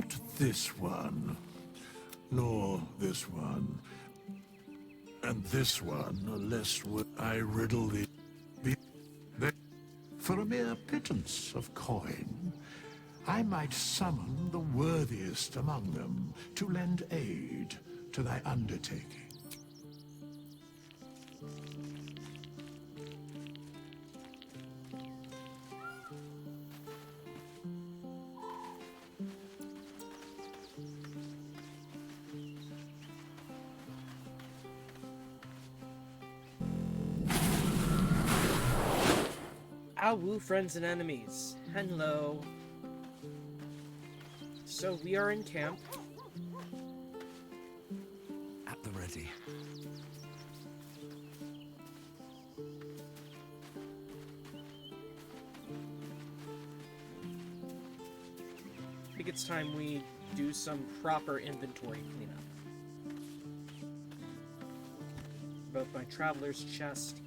Not this one, nor this one, and this one, lest I riddle the... For a mere pittance of coin, I might summon the worthiest among them to lend aid to thy undertaking. Awu, friends and enemies. Hello. So we are in camp. At the ready. I think it's time we do some proper inventory cleanup. Both my traveler's chest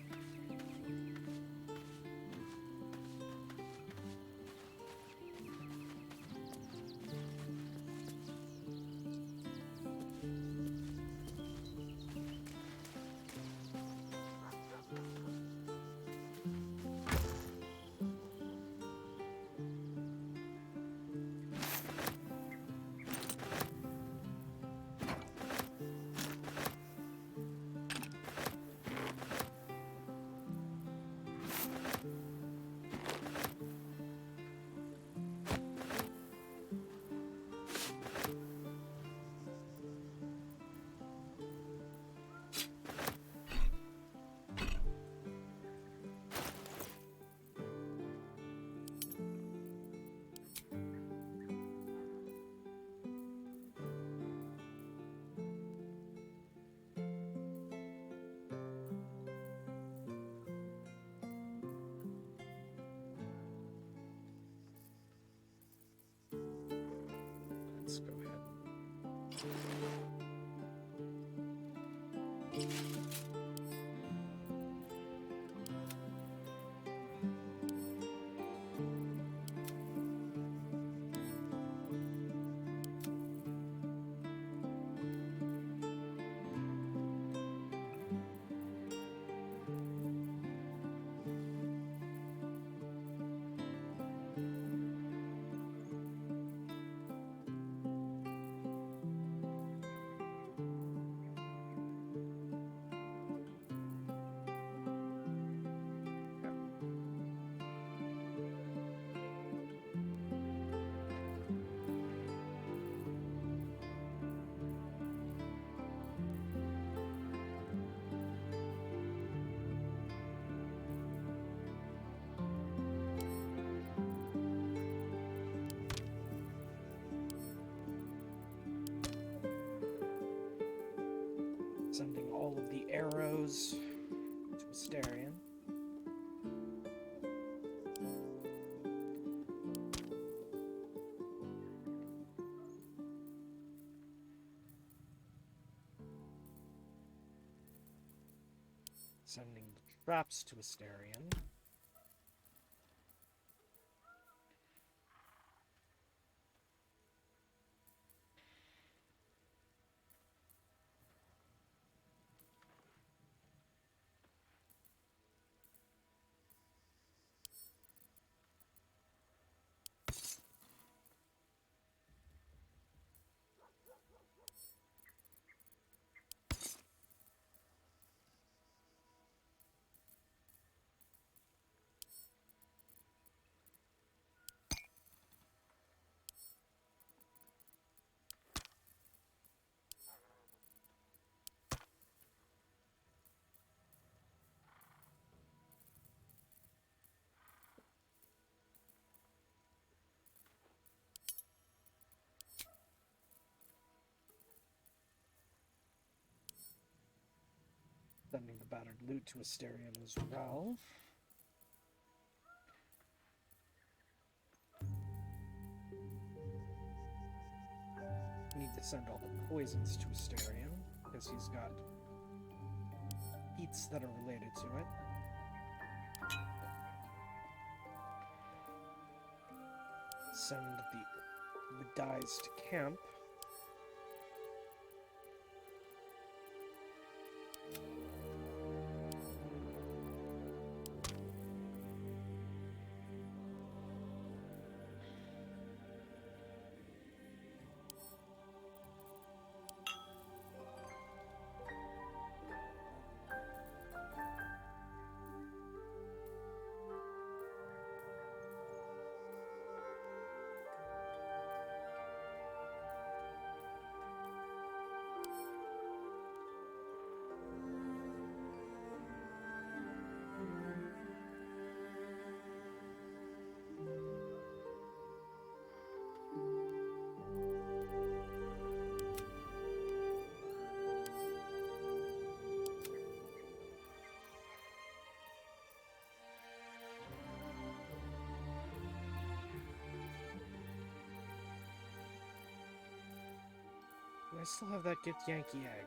let's go ahead. Sending all of the arrows to Asterion. Sending the traps to Asterion. Sending the battered loot to Asterion as well. Need to send all the poisons to Asterion because he's got heats that are related to it. Send the the dyes to camp. I still have that gift Yankee egg.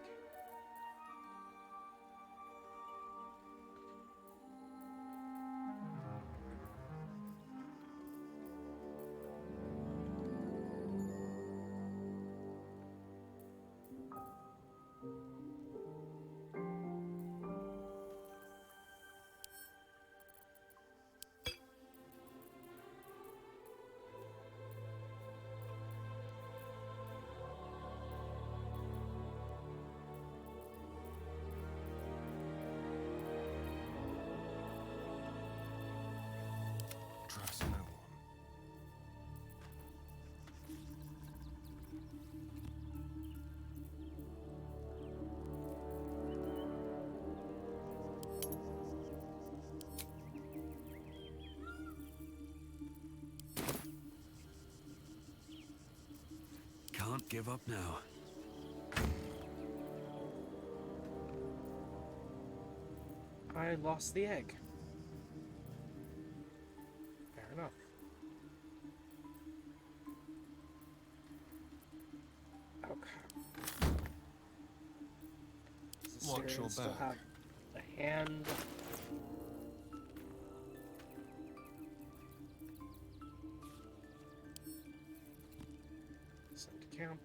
Trust no one. Can't give up now. I lost the egg. Fair enough. Okay. Watch your Still back. have the hand. Send to camp.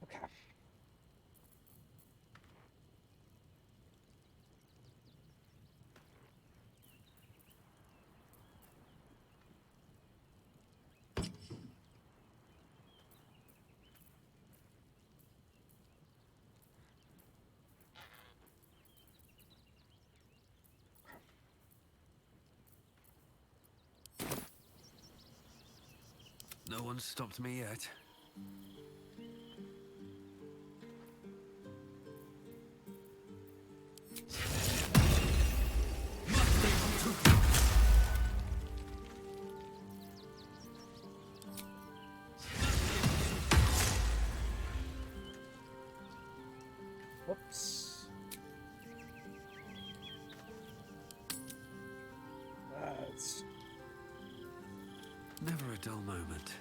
Okay. No one's stopped me yet. Whoops. That's Never a dull moment.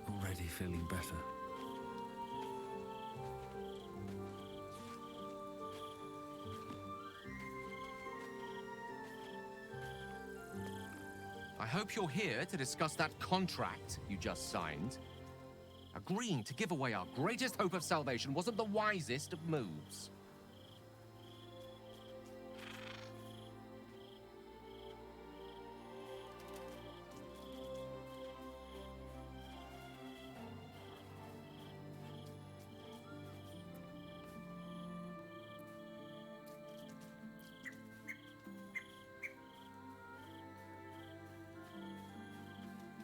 Already feeling better. I hope you're here to discuss that contract you just signed. Agreeing to give away our greatest hope of salvation wasn't the wisest of moves.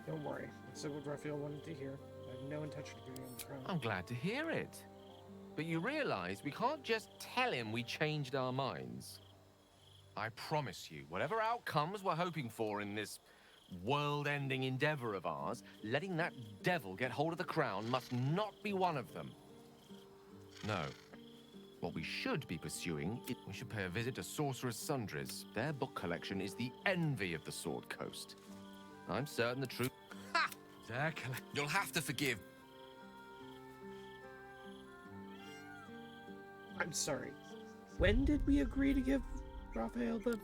Don't worry. That's what Raphael wanted to hear. I have no intention of giving him the crown. I'm glad to hear it. But you realize we can't just tell him we changed our minds. I promise you, whatever outcomes we're hoping for in this world-ending endeavor of ours, letting that devil get hold of the crown must not be one of them. No. What we should be pursuing is we should pay a visit to Sorcerer's Sundries. Their book collection is the envy of the Sword Coast. I'm certain the truth... Ha! You'll have to forgive. I'm sorry. When did we agree to give Raphael the... It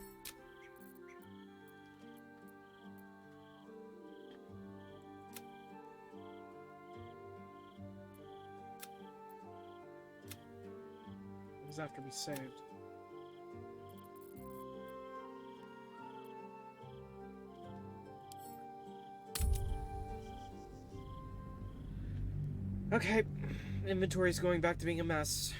was after we saved. Okay. Inventory's going back to being a mess.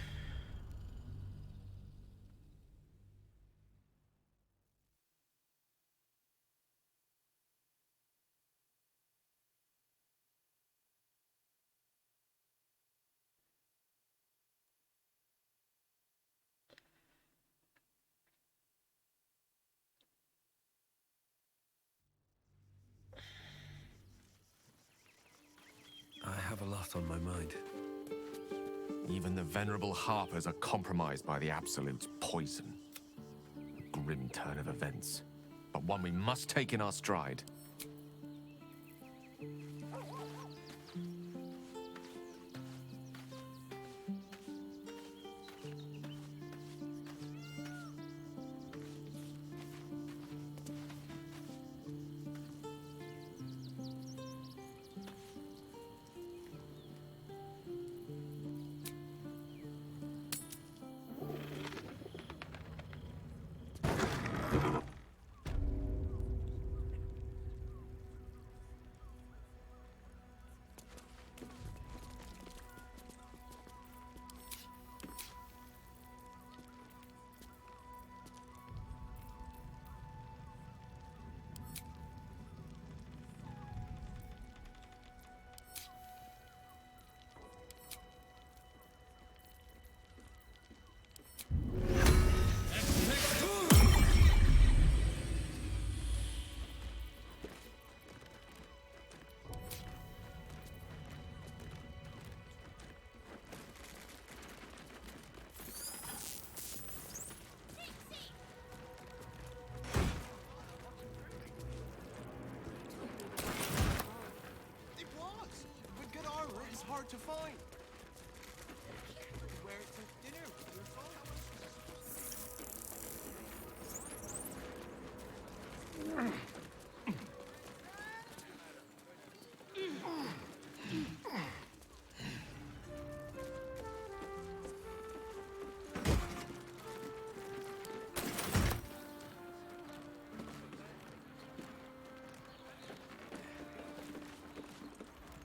I have a lot on my mind. Even the venerable Harpers are compromised by the Absolute's poison. A grim turn of events, but one we must take in our stride. Hard to find. Where to dinner with your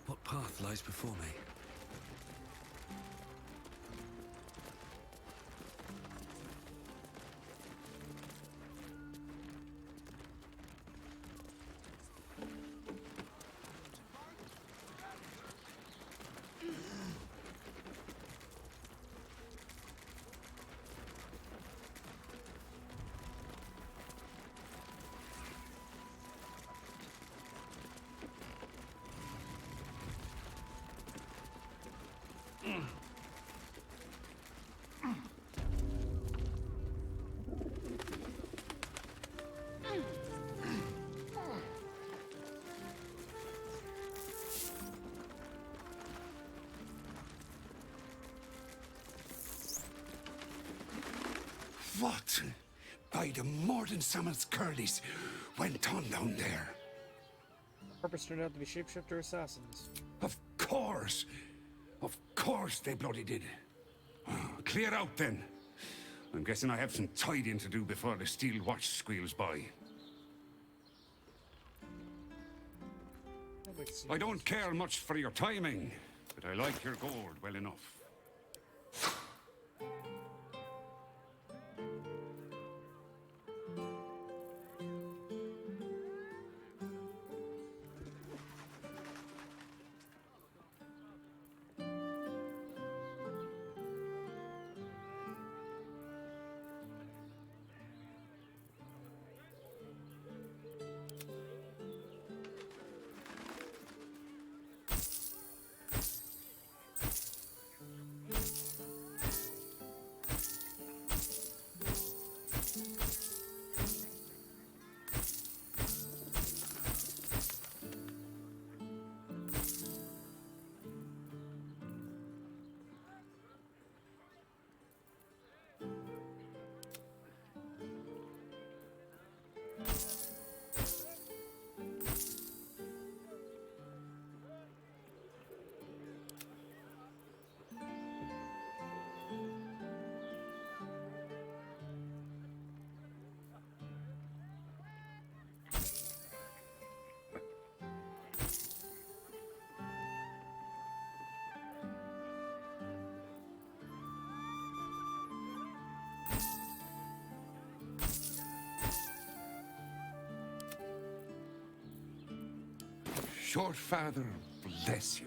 What path lies before me? What, by the Morden Summons Curlies, went on down there? Purpose turned out to be shapeshifter assassins. Of course! Of course they bloody did. Clear out then. I'm guessing I have some tidying to do before the steel watch squeals by. I don't care much for your timing, but I like your gold well enough. Your father bless you.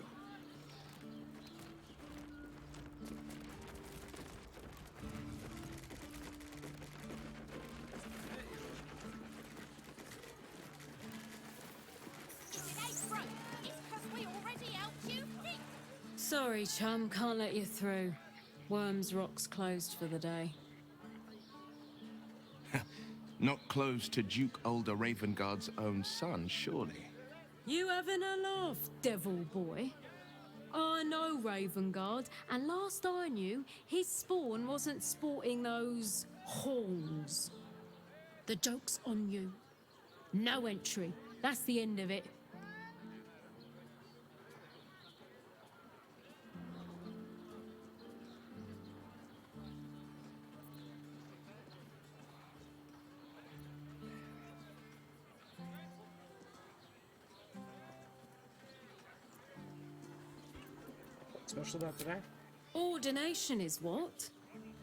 Sorry, chum, can't let you through. Worms Rock's closed for the day. Not closed to Duke Ulder Ravengard's own son, surely. You having a laugh, devil boy? I know Ravengard, and last I knew, his spawn wasn't sporting those horns. The joke's on you. No entry. That's the end of it. Special about today? Ordination is what?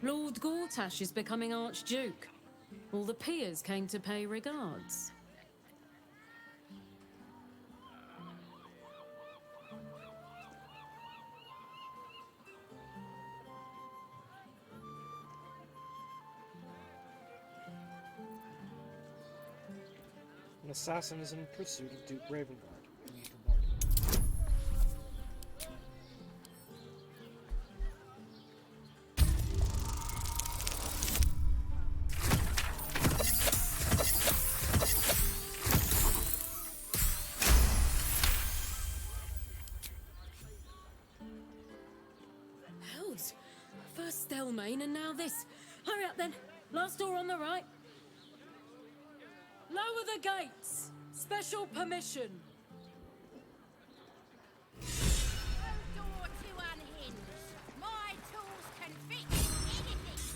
Lord Gortash is becoming Archduke. All the peers came to pay regards. An assassin is in pursuit of Duke Ravengard. We need to warn him. Hells. First Stelmane and now this. Hurry up then. Last door on the right. Lower the gates. Special permission. No door to unhinge. My tools can fix anything.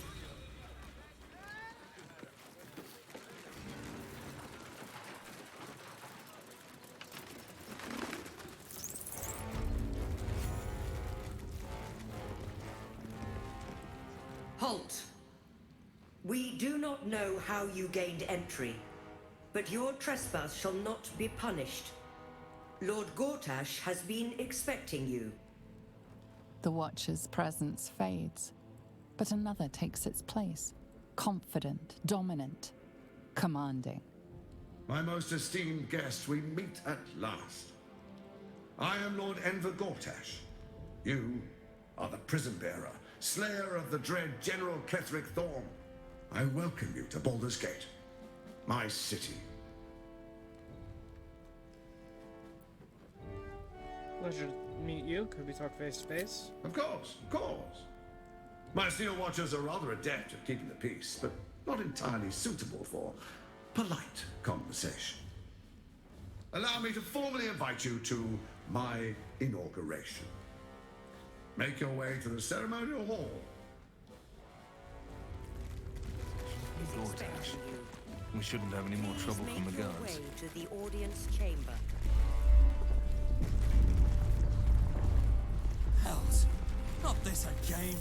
Halt! We do not know how you gained entry, but your trespass shall not be punished. Lord Gortash has been expecting you. The Watcher's presence fades, but another takes its place. Confident, dominant, commanding. My most esteemed guest, we meet at last. I am Lord Enver Gortash. You are the prison bearer, slayer of the dread General Ketheric Thorm. I welcome you to Baldur's Gate, my city. Pleasure to meet you. Could we talk face to face? Of course, of course. My Steel Watchers are rather adept at keeping the peace, but not entirely suitable for polite conversation. Allow me to formally invite you to my inauguration. Make your way to the ceremonial hall. Gortash. We shouldn't have any more trouble from the Make your guards. way to the audience chamber. Hells! Not this again!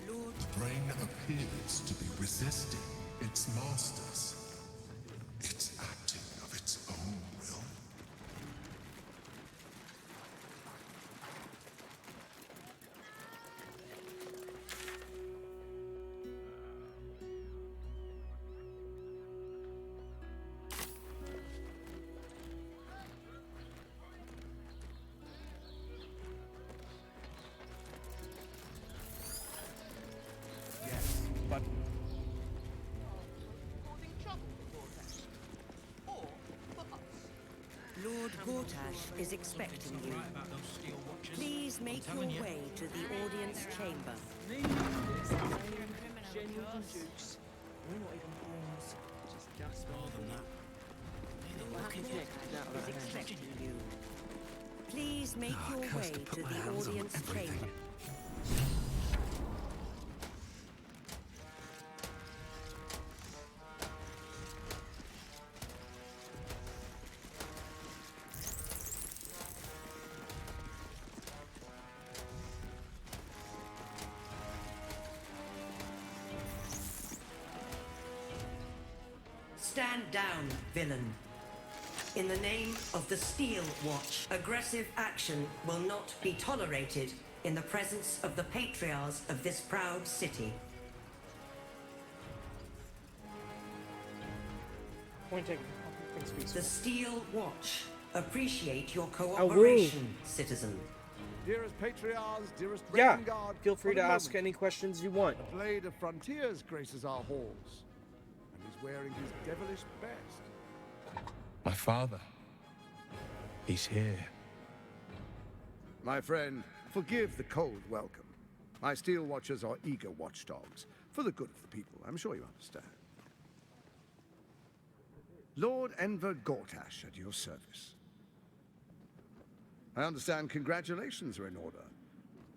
Lord The brain appears to be resisting its masters. It's acting of its own will. Yes, but Lord Gortash is expecting you. Please make your way to the audience chamber. Is expecting you. Please make your way cursed to to put my the hands on audience everything. chamber. Stand Stand down, villain. In the name of the Steel Watch, aggressive action will not be tolerated in the presence of the patriarchs of this proud city. Point taken. Things peaceful. The Steel Watch appreciate your woo. cooperation, citizen. Dearest Patriarchs, dearest Yeah, Ravengard, feel free for to the ask moment, any questions you want. the Blade of Frontiers graces our halls, and is wearing his devilish best. My father. He's here. My friend, forgive the cold welcome. My Steel Watchers are eager watchdogs, for the good of the people, I'm sure you understand. Lord Enver Gortash at your service. I understand congratulations are in order.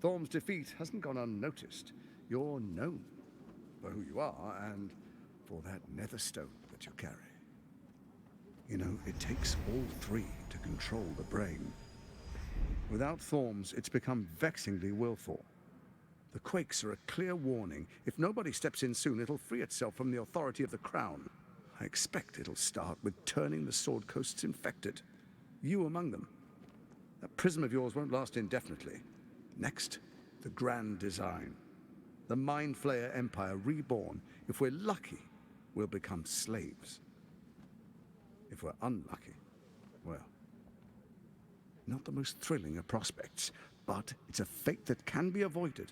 Thorm's defeat hasn't gone unnoticed. You're known for who you are and for that nether stone that you carry. You know, it takes all three to control the brain. Without Thorms, it's become vexingly willful. The quakes are a clear warning. If nobody steps in soon, it'll free itself from the authority of the crown. I expect it'll start with turning the Sword Coasts infected. You among them. That prism of yours won't last indefinitely. Next, the grand design. The Mind Flayer Empire reborn. If we're lucky, we'll become slaves. If we're unlucky, well, not the most thrilling of prospects, but it's a fate that can be avoided.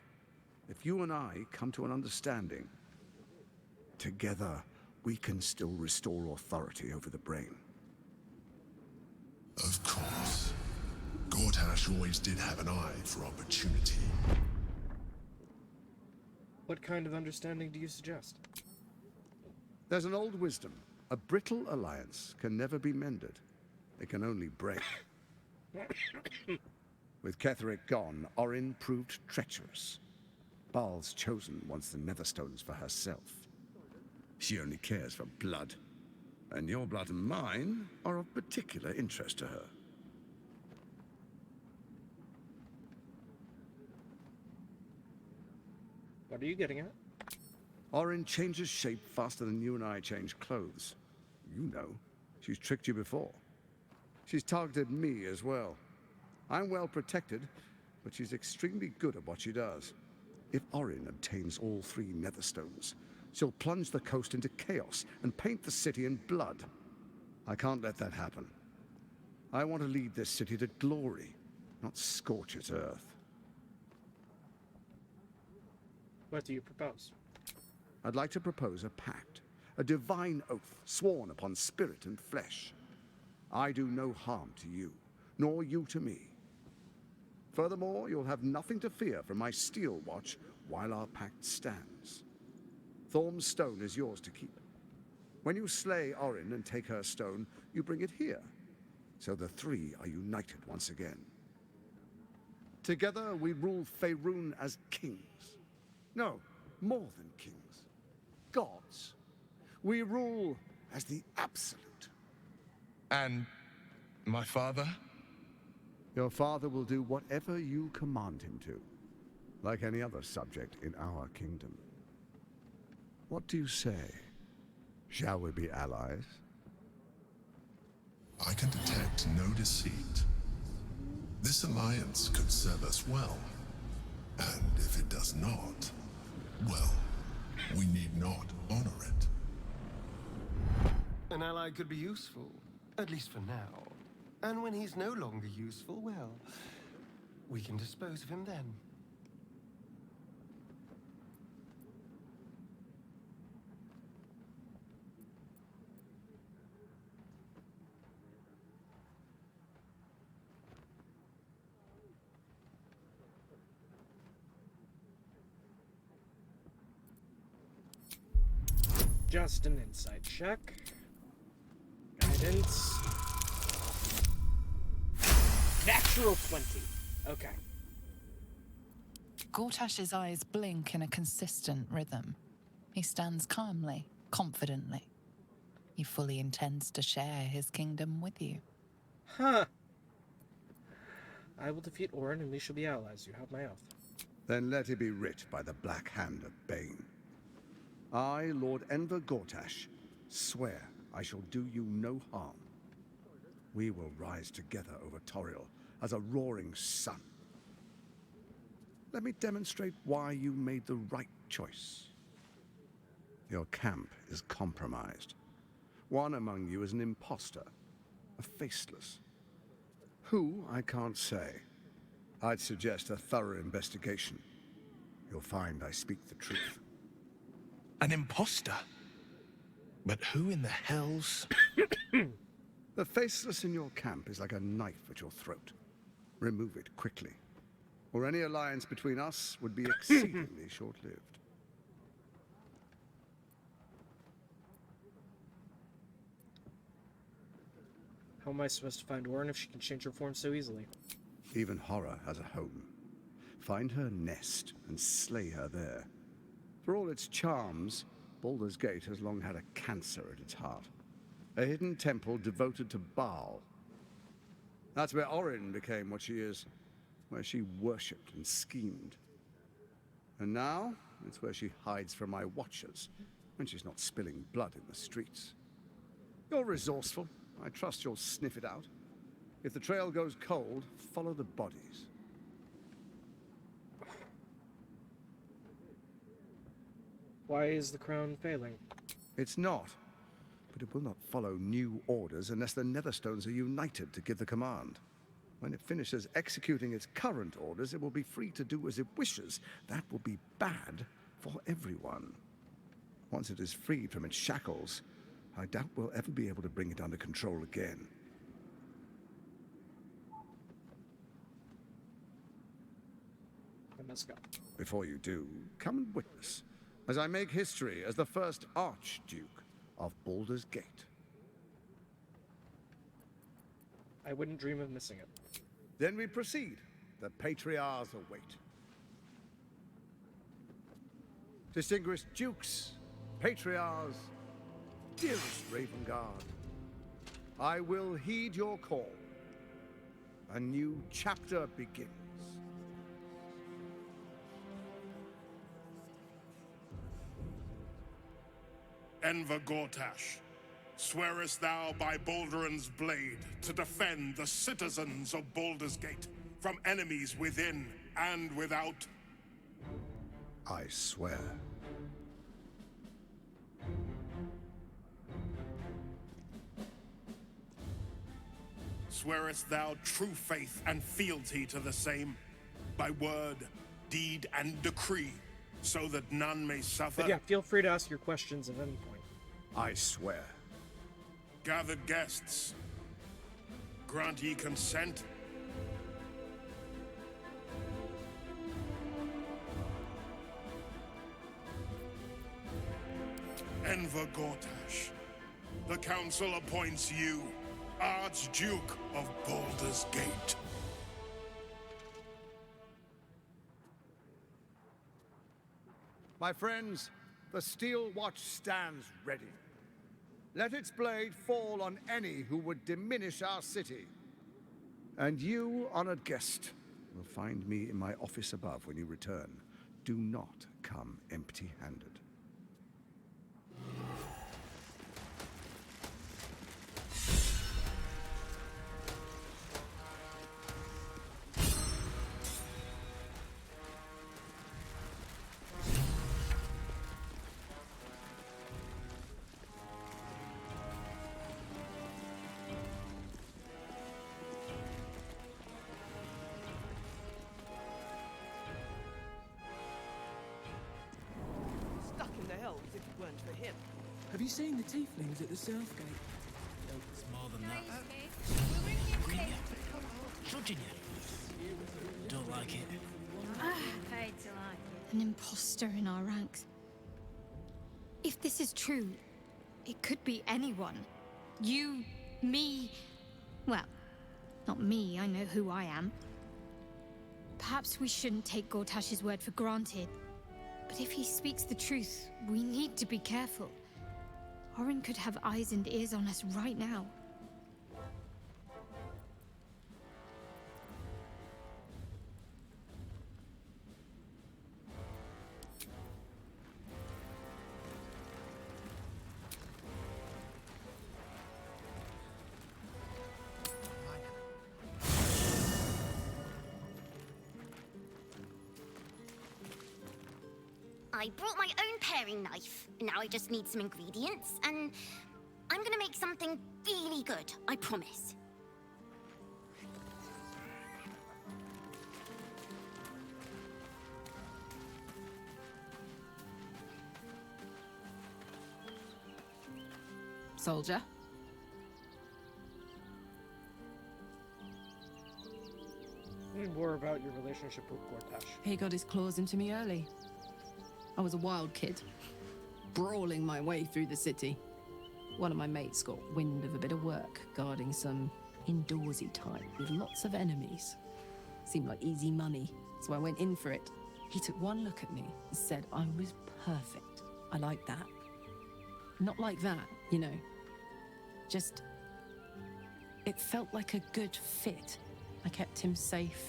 If you and I come to an understanding, together we can still restore authority over the brain. Of course. Gortash always did have an eye for opportunity. What kind of understanding do you suggest? There's an old wisdom. A brittle alliance can never be mended. It can only break. With Ketheric gone, Orin proved treacherous. Baal's chosen wants the Netherstones for herself. She only cares for blood. And your blood and mine are of particular interest to her. What are you getting at? Orin changes shape faster than you and I change clothes. You know, she's tricked you before. She's targeted me as well. I'm well protected, but she's extremely good at what she does. If Orin obtains all three Netherstones, she'll plunge the coast into chaos and paint the city in blood. I can't let that happen. I want to lead this city to glory, not scorch its earth. What do you propose? I'd like to propose a pact, a divine oath sworn upon spirit and flesh. I do no harm to you, nor you to me. Furthermore, you'll have nothing to fear from my Steel Watch while our pact stands. Thorm's stone is yours to keep. When you slay Orin and take her stone, you bring it here, so the three are united once again. Together we rule Faerun as kings. No, more than kings. Gods. We rule as the absolute. And my father? Your father will do whatever you command him to, like any other subject in our kingdom. What do you say? Shall we be allies? I can detect no deceit. This alliance could serve us well. And if it does not, well, we need not honor it. An ally could be useful, at least for now. And when he's no longer useful, well, we can dispose of him then. Just an insight check. Guidance. Natural 20. Okay. Gortash's eyes blink in a consistent rhythm. He stands calmly, confidently. He fully intends to share his kingdom with you. Huh. I will defeat Orin and we shall be allies. You have my oath. Then let it be writ by the black hand of Bane. I, Lord Enver Gortash, swear I shall do you no harm. We will rise together over Toriel as a roaring sun. Let me demonstrate why you made the right choice. Your camp is compromised. One among you is an imposter, a faceless. Who, I can't say. I'd suggest a thorough investigation. You'll find I speak the truth. An imposter? But who in the hell's... The faceless in your camp is like a knife at your throat. Remove it quickly, or any alliance between us would be exceedingly short-lived. How am I supposed to find Orin if she can change her form so easily? Even horror has a home. Find her nest and slay her there. For all its charms, Baldur's Gate has long had a cancer at its heart. A hidden temple devoted to Baal. That's where Orin became what she is, where she worshipped and schemed. And now, it's where she hides from my watchers, when she's not spilling blood in the streets. You're resourceful. I trust you'll sniff it out. If the trail goes cold, follow the bodies. Why is the crown failing? It's not. But it will not follow new orders unless the Netherstones are united to give the command. When it finishes executing its current orders, it will be free to do as it wishes. That will be bad for everyone. Once it is freed from its shackles, I doubt we'll ever be able to bring it under control again. I must go. Before you do, come and witness, as I make history as the first Archduke of Baldur's Gate. I wouldn't dream of missing it. Then we proceed. The Patriarchs await. Distinguished Dukes, Patriarchs, dearest Ravengard, I will heed your call. A new chapter begins. Enver Gortash, swearest thou by Balduran's blade to defend the citizens of Baldur's Gate from enemies within and without? I swear. Swearest thou true faith and fealty to the same, by word, deed, and decree, so that none may suffer? But yeah, feel free to ask your questions at any point. I swear. Gathered guests, grant ye consent? Enver Gortash, the council appoints you Archduke of Baldur's Gate. My friends, the Steel Watch stands ready. Let its blade fall on any who would diminish our city. And you, honored guest, will find me in my office above when you return. Do not come empty-handed. Stuck in the hells if it weren't for him. Have you seen the tieflings at the south gate? No, it's more than that. Judging you. Don't like it. Paid to like it. An imposter in our ranks. If this is true, it could be anyone. You, me. Well, not me, I know who I am. Perhaps we shouldn't take Gortash's word for granted. But if he speaks the truth, we need to be careful. Orin could have eyes and ears on us right now. I brought my own paring knife. Now I just need some ingredients, and I'm gonna make something really good, I promise. Soldier? Tell me more about your relationship with Gortash. He got his claws into me early. I was a wild kid, brawling my way through the city. One of my mates got wind of a bit of work guarding some indoorsy type with lots of enemies. Seemed like easy money, so I went in for it. He took one look at me and said I was perfect. I like that. Not like that, you know. Just... it felt like a good fit. I kept him safe,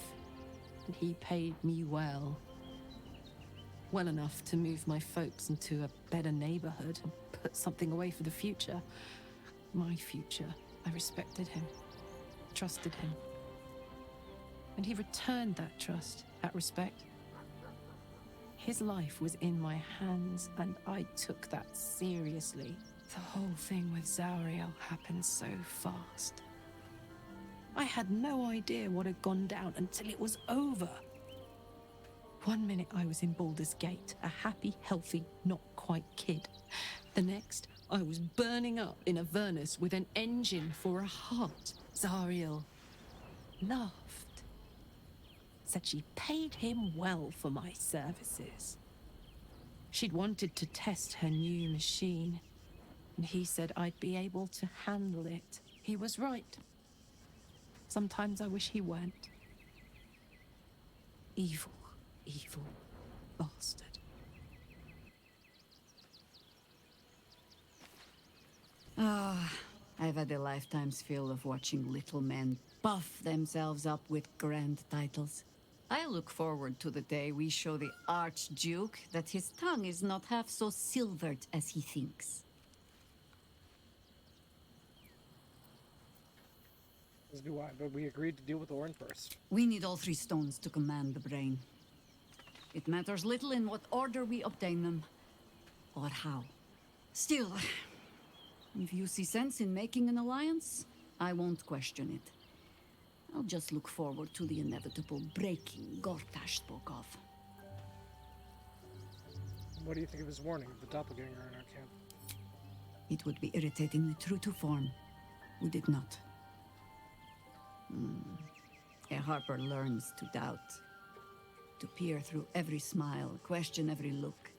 and he paid me well. Well enough to move my folks into a better neighborhood and put something away for the future. My future. I respected him, trusted him. And he returned that trust, that respect. His life was in my hands, and I took that seriously. The whole thing with Zauriel happened so fast. I had no idea what had gone down until it was over. One minute I was in Baldur's Gate, a happy, healthy, not quite kid. The next, I was burning up in Avernus with an engine for a heart. Zariel laughed. Said she paid him well for my services. She'd wanted to test her new machine, and he said I'd be able to handle it. He was right. Sometimes I wish he weren't. Evil, evil bastard. Ah, I've had a lifetime's fill of watching little men buff themselves up with grand titles. I look forward to the day we show the Archduke that his tongue is not half so silvered as he thinks. As do I, but we agreed to deal with Orin first. We need all 3 stones to command the brain. It matters little in what order we obtain them, or how. Still, if you see sense in making an alliance, I won't question it. I'll just look forward to the inevitable breaking Gortash spoke of. What do you think of his warning of the doppelganger in our camp? It would be irritatingly true to form, would it not? A harper learns to doubt, to peer through every smile, question every look.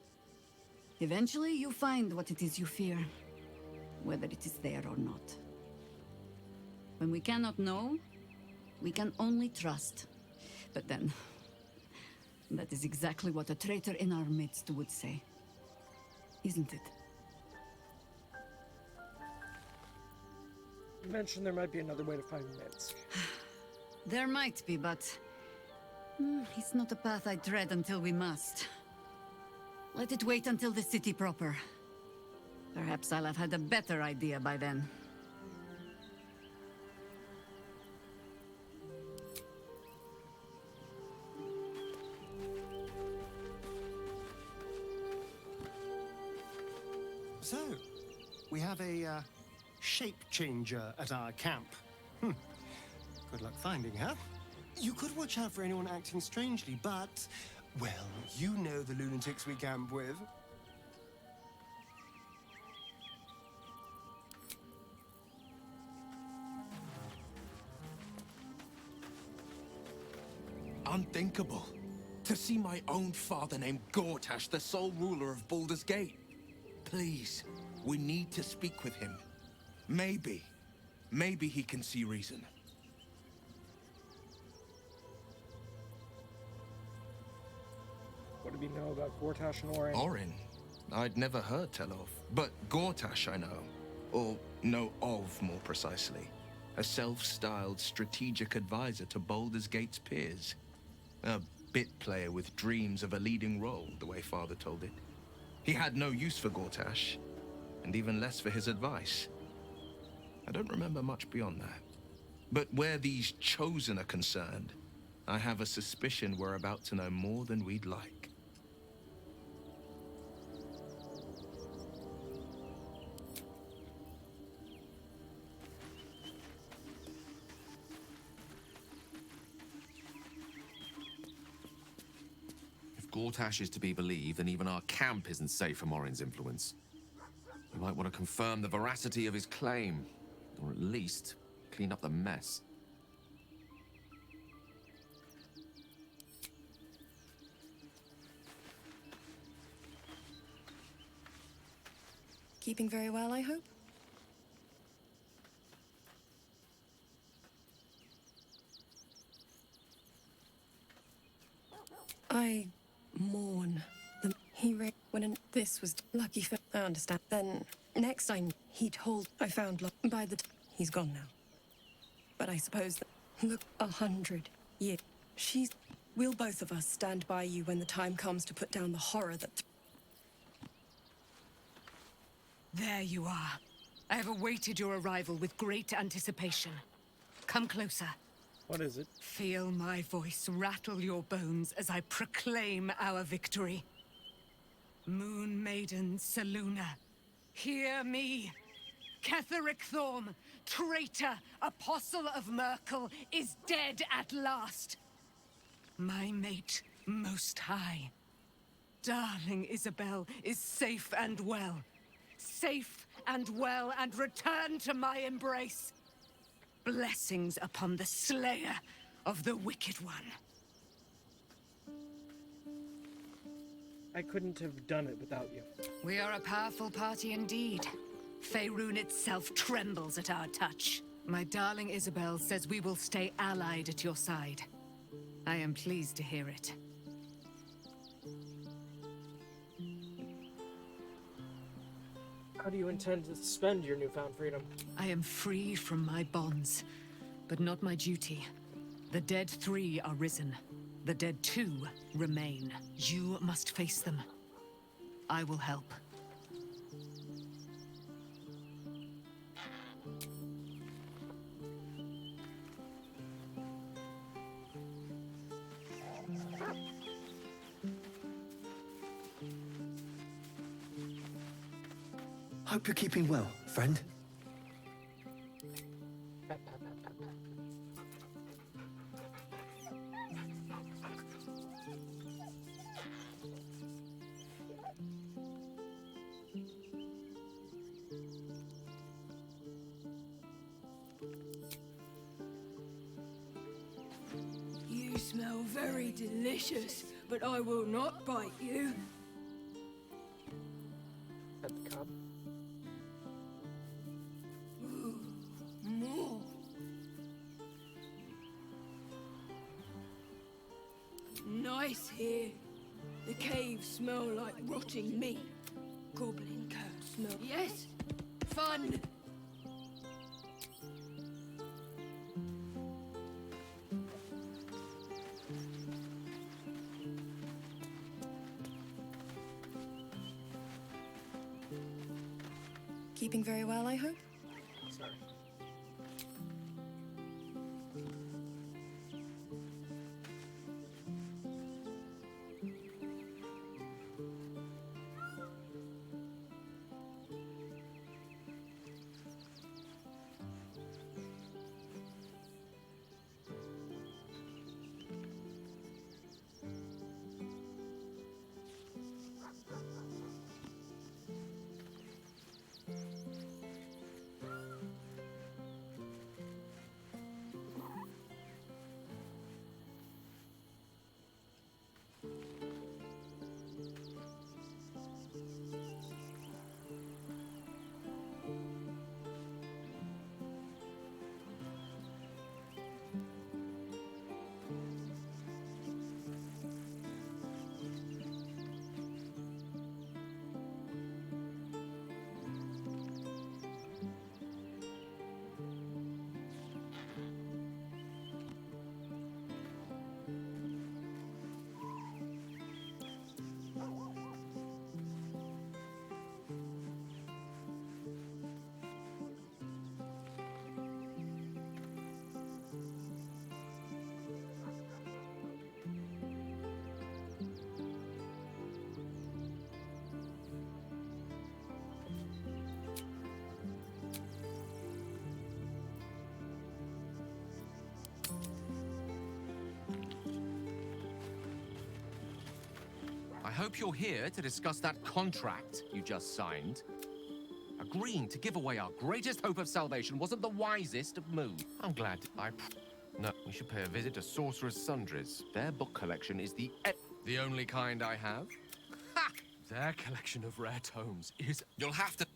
Eventually, you find what it is you fear, whether it is there or not. When we cannot know, we can only trust. But then, that is exactly what a traitor in our midst would say. Isn't it? You mentioned there might be another way to find Minsk. There might be, but... it's not a path I tread until we must. Let it wait until the city proper. Perhaps I'll have had a better idea by then. So, we have a shape changer at our camp. Good luck finding her. You could watch out for anyone acting strangely, but, well, you know the lunatics we camp with. Unthinkable. To see my own father named Gortash, the sole ruler of Baldur's Gate. Please, we need to speak with him. Maybe he can see reason. What do we know about Gortash and Orin? Orin? I'd never heard tell of. But Gortash I know. Or know of, more precisely. A self-styled strategic advisor to Baldur's Gate's peers. A bit player with dreams of a leading role, the way Father told it. He had no use for Gortash, and even less for his advice. I don't remember much beyond that. But where these Chosen are concerned, I have a suspicion we're about to know more than we'd like. Gortash is to be believed, then even our camp isn't safe from Orin's influence. We might want to confirm the veracity of his claim, or at least clean up the mess. Keeping very well, I hope? I mourn. This was lucky for. I understand. Then next time he told I found by the he's gone now. But I suppose that look 100 years. We'll both of us stand by you when the time comes to put down the horror that. There you are. I have awaited your arrival with great anticipation. Come closer. What is it? Feel my voice rattle your bones as I proclaim our victory. Moon Maiden Selûne, hear me. Ketheric Thorm, traitor, apostle of Merkel, is dead at last. My mate, Most High. Darling Isabel is safe and well. Safe and well, and return to my embrace. Blessings upon the slayer of the Wicked One. I couldn't have done it without you. We are a powerful party indeed. Faerun itself trembles at our touch. My darling Isabel says we will stay allied at your side. I am pleased to hear it. How do you intend to spend your newfound freedom? I am free from my bonds, but not my duty. The dead 3 are risen. The dead 2 remain. You must face them. I will help. Hope you're keeping well, friend. You smell very delicious, but I will not bite you. At the cub. Ooh, more. Nice here. The caves smell like rotting meat. Goblin curd smell. Yes, fun. Keeping very well, I hope? Sorry. I hope you're here to discuss that contract you just signed. Agreeing to give away our greatest hope of salvation wasn't the wisest of moves. I'm glad No, we should pay a visit to Sorcerer's Sundries. Their book collection is the only kind I have. Ha! Their collection of rare tomes is... You'll have to...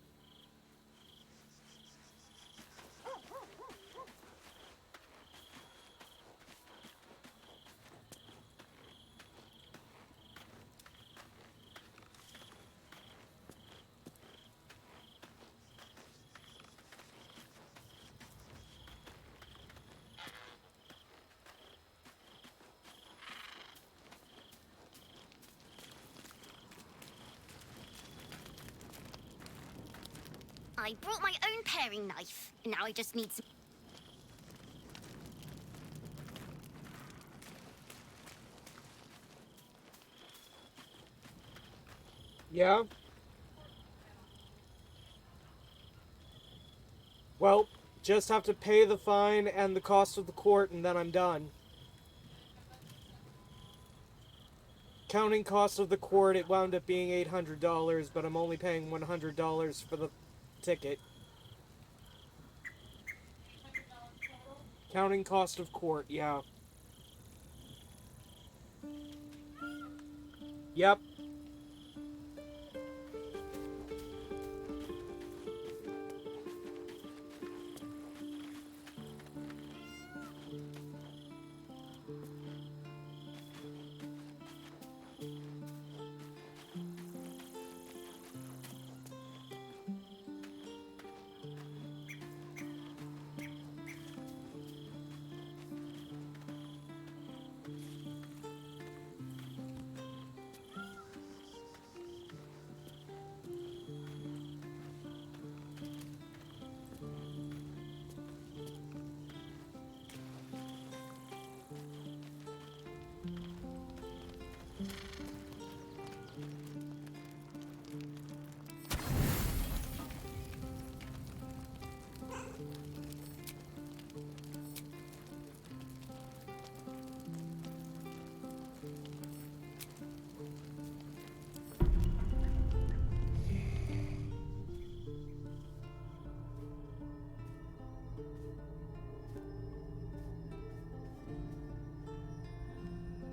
I brought my own paring knife. Now I just need some... Yeah? Well, just have to pay the fine and the cost of the court, and then I'm done. Counting cost of the court, it wound up being $800, but I'm only paying $100 for the ticket. Counting cost of court, yeah. Yep.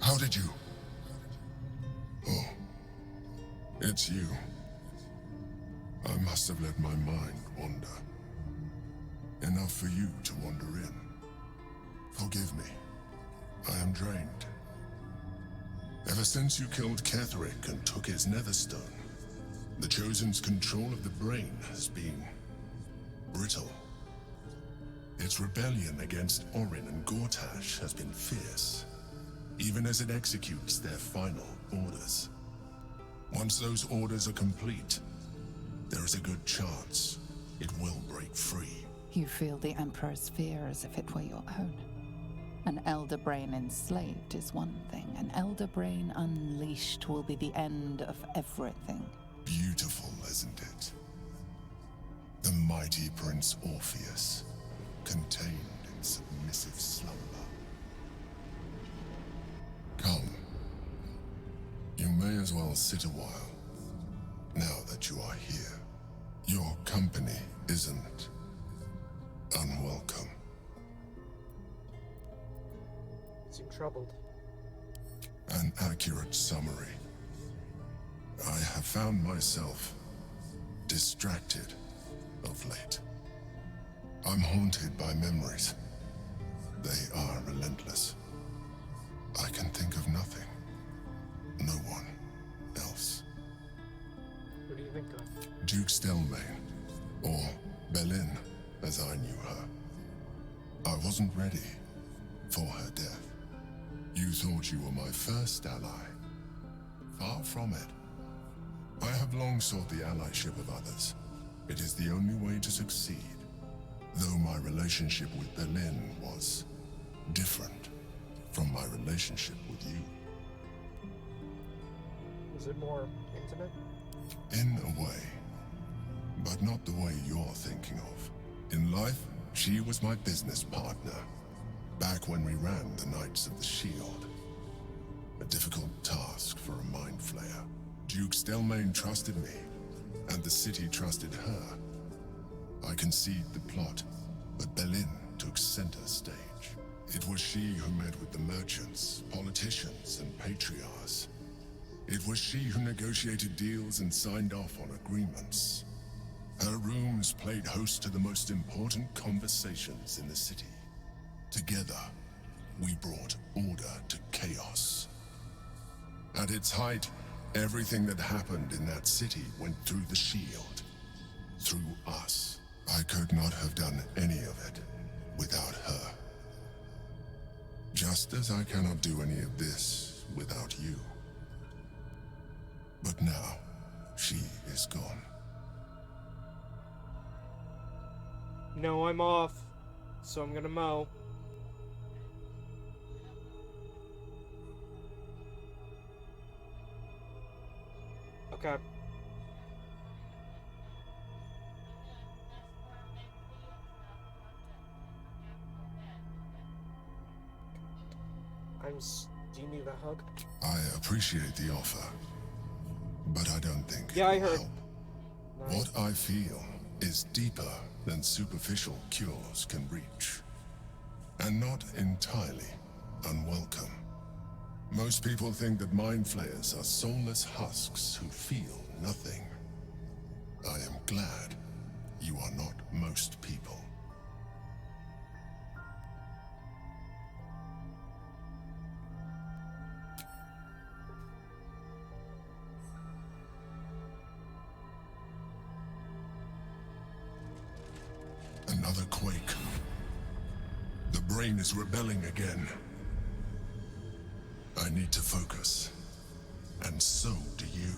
How did you? Oh, it's you. I must have let my mind wander. Enough for you to wander in. Forgive me. I am drained. Ever since you killed Ketheric and took his netherstone, the Chosen's control of the brain has been brittle. Its rebellion against Orin and Gortash has been fierce, even as it executes their final orders. Once those orders are complete, there is a good chance it will break free. You feel the Emperor's fear as if it were your own. An Elder Brain enslaved is one thing. An Elder Brain unleashed will be the end of everything. Beautiful, isn't it? The mighty Prince Orpheus, contained in submissive slumber. Come. You may as well sit a while, now that you are here. Your company isn't unwelcome. Seem troubled. An accurate summary. I have found myself distracted of late. I'm haunted by memories. They are relentless. I can think of nothing. No one else. What do you think of? Duke Stelmane, or Belin, as I knew her. I wasn't ready for her death. You thought you were my first ally. Far from it. I have long sought the allyship of others. It is the only way to succeed. Though my relationship with Belin was different from my relationship with you. Was it more intimate? In a way, but not the way you're thinking of. In life, she was my business partner, back when we ran the Knights of the Shield. A difficult task for a mind flayer. Duke Stelmane trusted me, and the city trusted her. I concede the plot, but Belin took center stage. It was she who met with the merchants, politicians, and patriarchs. It was she who negotiated deals and signed off on agreements. Her rooms played host to the most important conversations in the city. Together, we brought order to chaos. At its height, everything that happened in that city went through the shield. Through us. I could not have done any of it without her. Just as I cannot do any of this without you. But now, she is gone. No, I'm off. So I'm gonna mow. Okay. Do you need a hug? I appreciate the offer, but I don't think Yeah, I it will heard. help. Nice. What I feel is deeper than superficial cures can reach, and not entirely unwelcome. Most people think that mind flayers are soulless husks who feel nothing. I am glad you are not most people. Another quake. The brain is rebelling again. I need to focus. And so do you.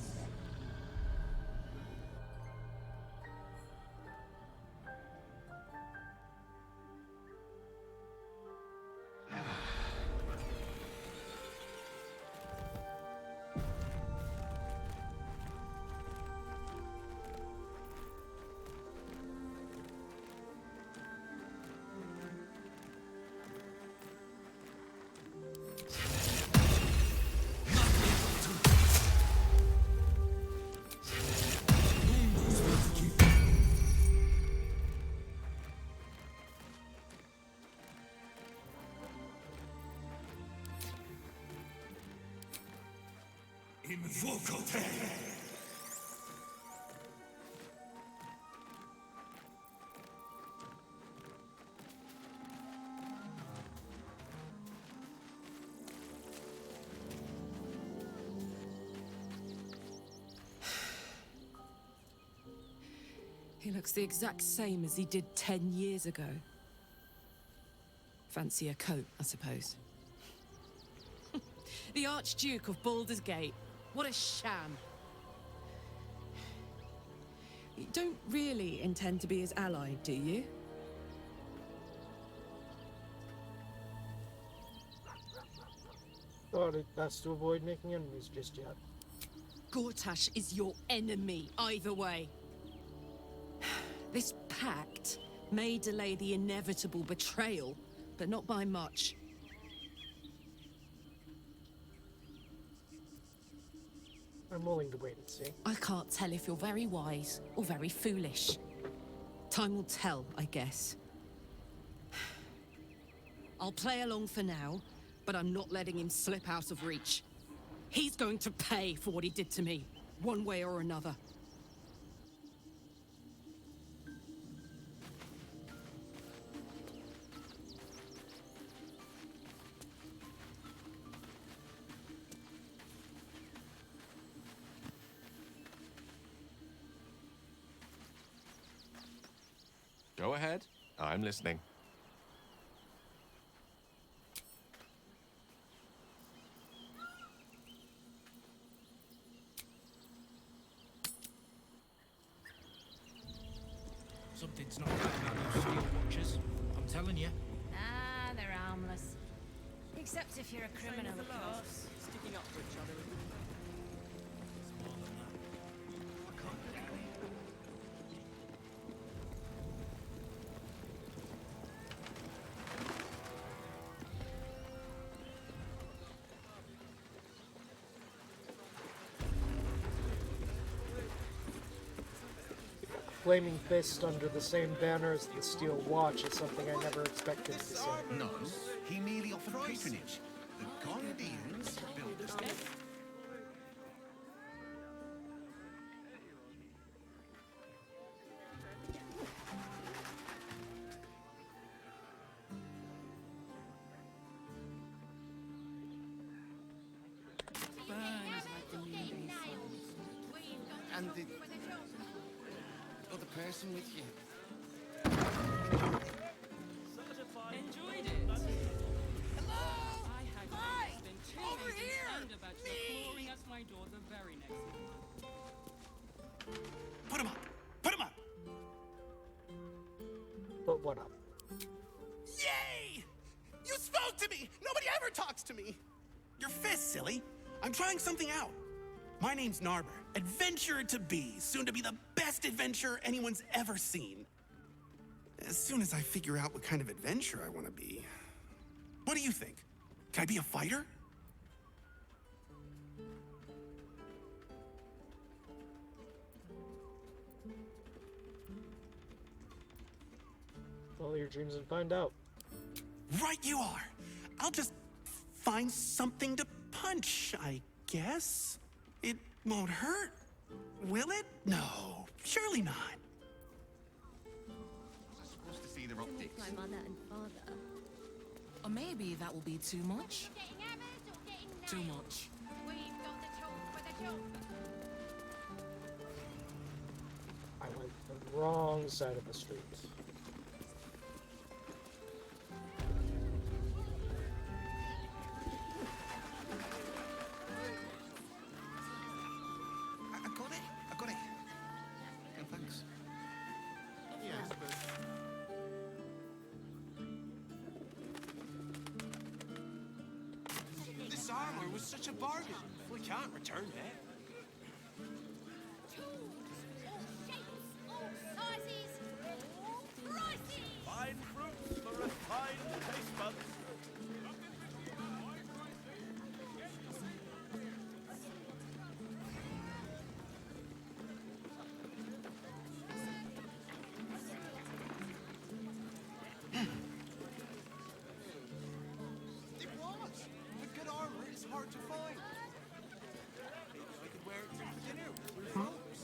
Invoco-te! He looks the exact same as he did 10 years ago. Fancy a coat, I suppose. The Archduke of Baldur's Gate. What a sham. You don't really intend to be his ally, do you? Thought it best to avoid making enemies just yet. Gortash is your enemy, either way. This pact may delay the inevitable betrayal, but not by much. I'm willing to wait and see. I can't tell if you're very wise or very foolish. Time will tell, I guess. I'll play along for now, but I'm not letting him slip out of reach. He's going to pay for what he did to me, one way or another. Go ahead. I'm listening. Something's not right about those steel watchers. I'm telling you. Ah, they're harmless. Except if you're a criminal, of course. Sticking up for each other. Flaming Fist under the same banner as the Steel Watch is something I never expected to see. No, he merely offered patronage. The Gondians built this. Burns like the noonday sun. And the other person with you. Enjoyed it. Hello? I had been too Over late here! and about you clawing at my door the very next morning. Put him up! Put him up! But what up? Yay! You spoke to me! Nobody ever talks to me! Your fist, silly. I'm trying something out. My name's Narber, adventurer to be, soon to be the best adventurer anyone's ever seen. As soon as I figure out what kind of adventurer I want to be. What do you think? Can I be a fighter? Follow your dreams and find out. Right you are. I'll just find something to punch, I guess. It won't hurt, will it? No, surely not. I'm supposed to see the optics. My mother and father. Or maybe that will be too much. Getting hammers or getting nails? Too much. We've got the tools for the job. I went the wrong side of the street. I got it. I got it. And thanks. Yes, but... This armor was such a bargain. We can't return it. All shapes, all sizes, all prices. Fine fruits for refined taste buds. It was! But good armor is hard to find. Maybe I could wear it for dinner with folks.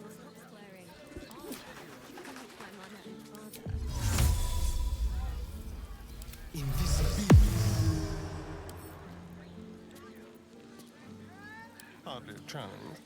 Stop swearing. Oh, my mother and father. Invisibility. Hardly trying.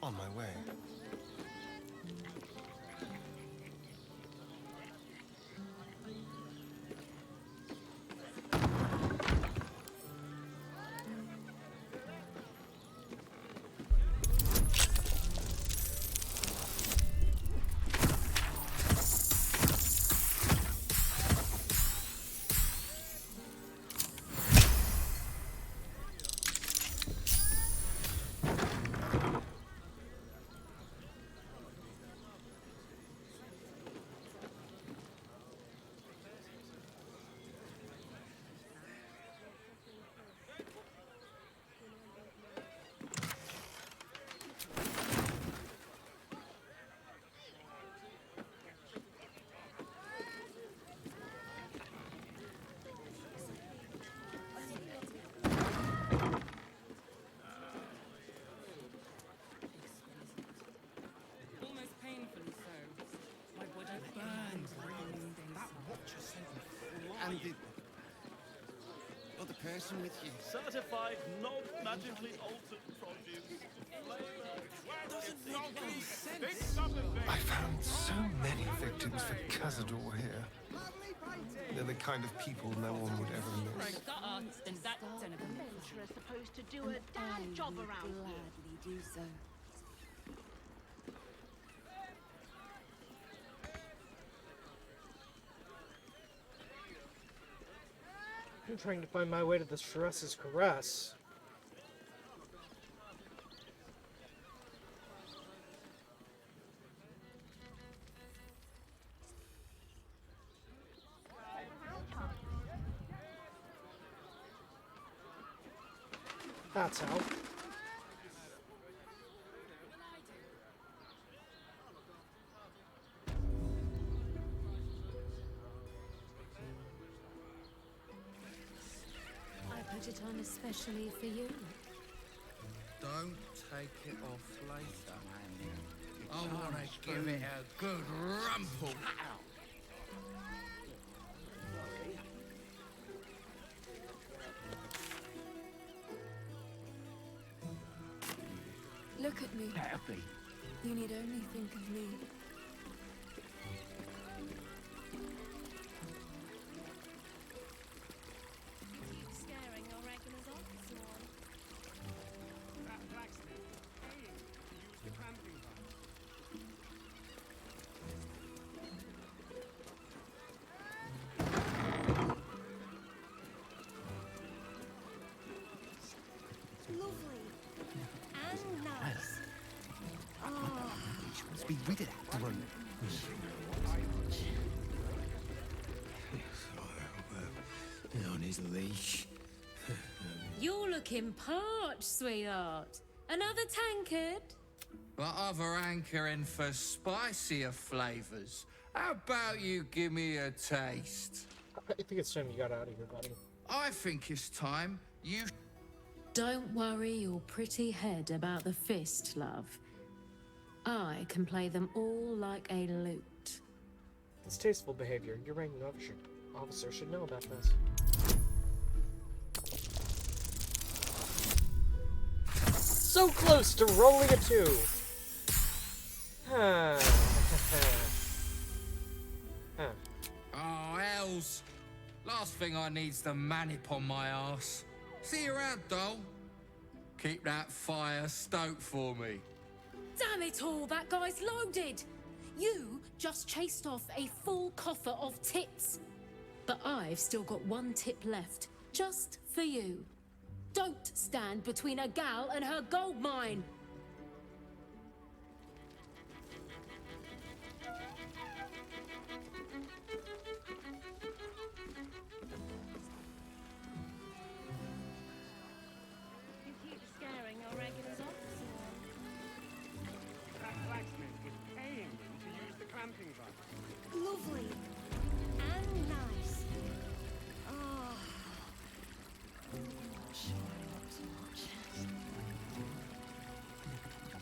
On my way. Almost painfully so. My body burns like a noonday sun. And the person with you. Certified, non-magically altered produce. Doesn't make any sense. I found so many victims for Cazador here. They're the kind of people no one would ever miss. Adventurers supposed to do a damn job around here. Gladly do so. I'm trying to find my way to the Shress's Caress. That's how. I put it on especially for you. Don't take it off later. I want to give it a good rumple. Look at me. Happy. You need only think of me. Keep scaring your regulars off, Swan. That blacksmith paying to use the clamping device. Lovely. And nice. Oh. She wants to be rid of that drone. On his leash. You're looking parched, sweetheart. Another tankard? But other hankering for spicier flavors. How about you give me a taste? I think it's time you got out of here, buddy. I think it's time you... Don't worry your pretty head about the fist, love. I can play them all like a lute. Distasteful behavior. Your ranking officer should know about this. So close to rolling a 2. Huh. Oh, hells. Last thing I need's the manip on my ass. See you around, doll. Keep that fire stoked for me. Damn it all, that guy's loaded! You just chased off a full coffer of tits. But I've still got one tip left, just for you. Don't stand between a gal and her gold mine. You keep scaring your regulars off, Swan. That blacksmith was paying them to use the clamping device. Lovely. And nice. Oh.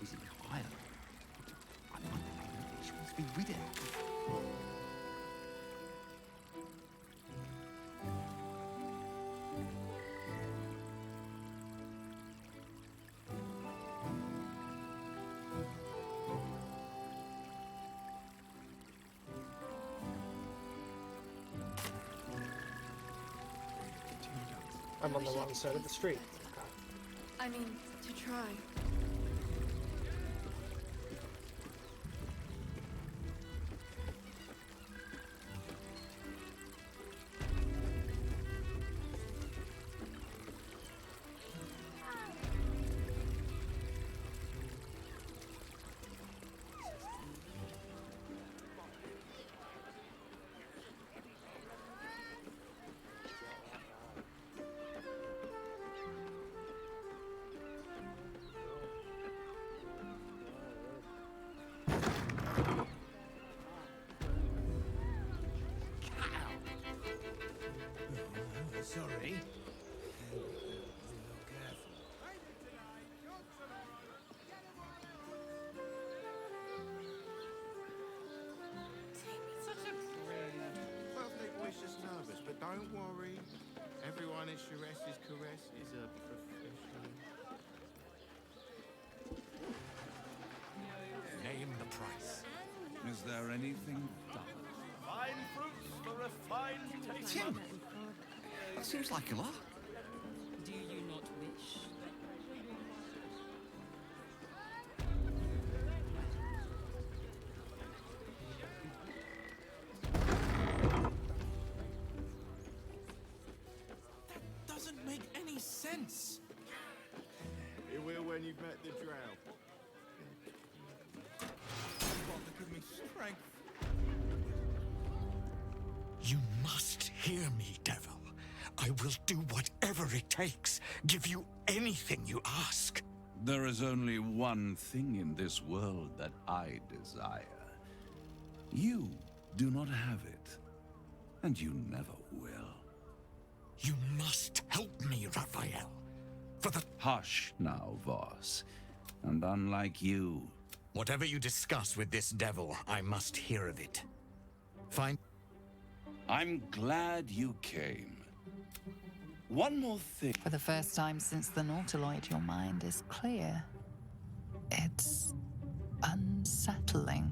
Was it higher? I wonder. She wants to be rid of that. I'm on the wrong side of the street. I mean, to try. Sorry. Perfect was just nervous, but don't worry. Everyone at Shares's caress is a professional. Name the price. Is there anything done? Fine fruits for a fine taste. Tim! That seems like a lot. Do you not wish? That doesn't make any sense. It will when you've met the drow. Father, give me strength. You must hear me, devil. I will do whatever it takes. Give you anything you ask. There is only one thing in this world that I desire. You do not have it, and you never will. You must help me, Raphael. For the... Hush now, Voss. And unlike you... Whatever you discuss with this devil, I must hear of it. Fine. I'm glad you came. One more thing. For the first time since the Nautiloid, your mind is clear. It's unsettling.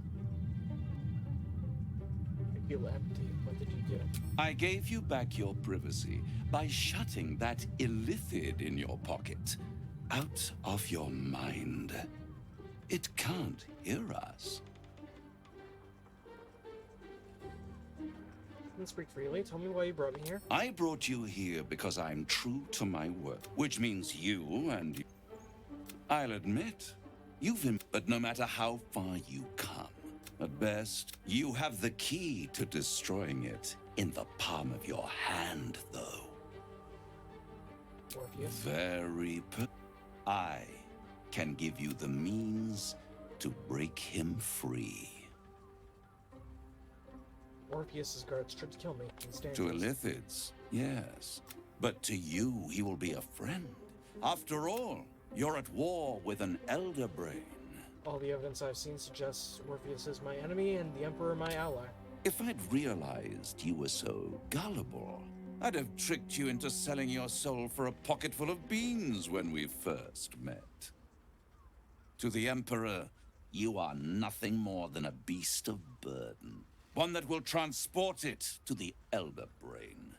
I feel empty. What did you do? I gave you back your privacy by shutting that illithid in your pocket out of your mind. It can't hear us. Can speak freely. Tell me why you brought me here. I brought you here because I'm true to my word, which means you and... I'll admit, but no matter how far you come, at best, you have the key to destroying it in the palm of your hand, though. I can give you the means to break him free. Orpheus's guards tried to kill me. To Illithids, yes. But to you, he will be a friend. After all, you're at war with an elder brain. All the evidence I've seen suggests Orpheus is my enemy and the Emperor my ally. If I'd realized you were so gullible, I'd have tricked you into selling your soul for a pocketful of beans when we first met. To the Emperor, you are nothing more than a beast of burden. One that will transport it to the elder brain.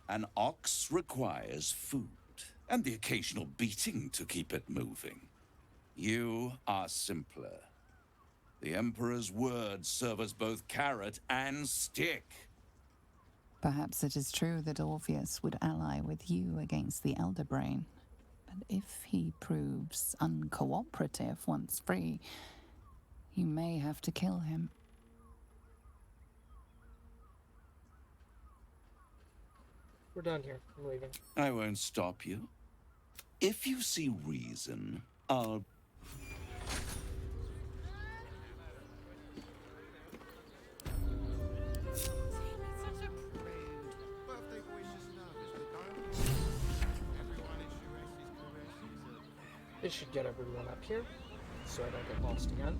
An ox requires food, and the occasional beating to keep it moving. You are simpler. The Emperor's words serve as both carrot and stick. Perhaps it is true that Orpheus would ally with you against the Elder Brain. But if he proves uncooperative once free, you may have to kill him. We're done here. I'm leaving. I won't stop you. If you see reason, I'll... This should get everyone up here, so I don't get lost again.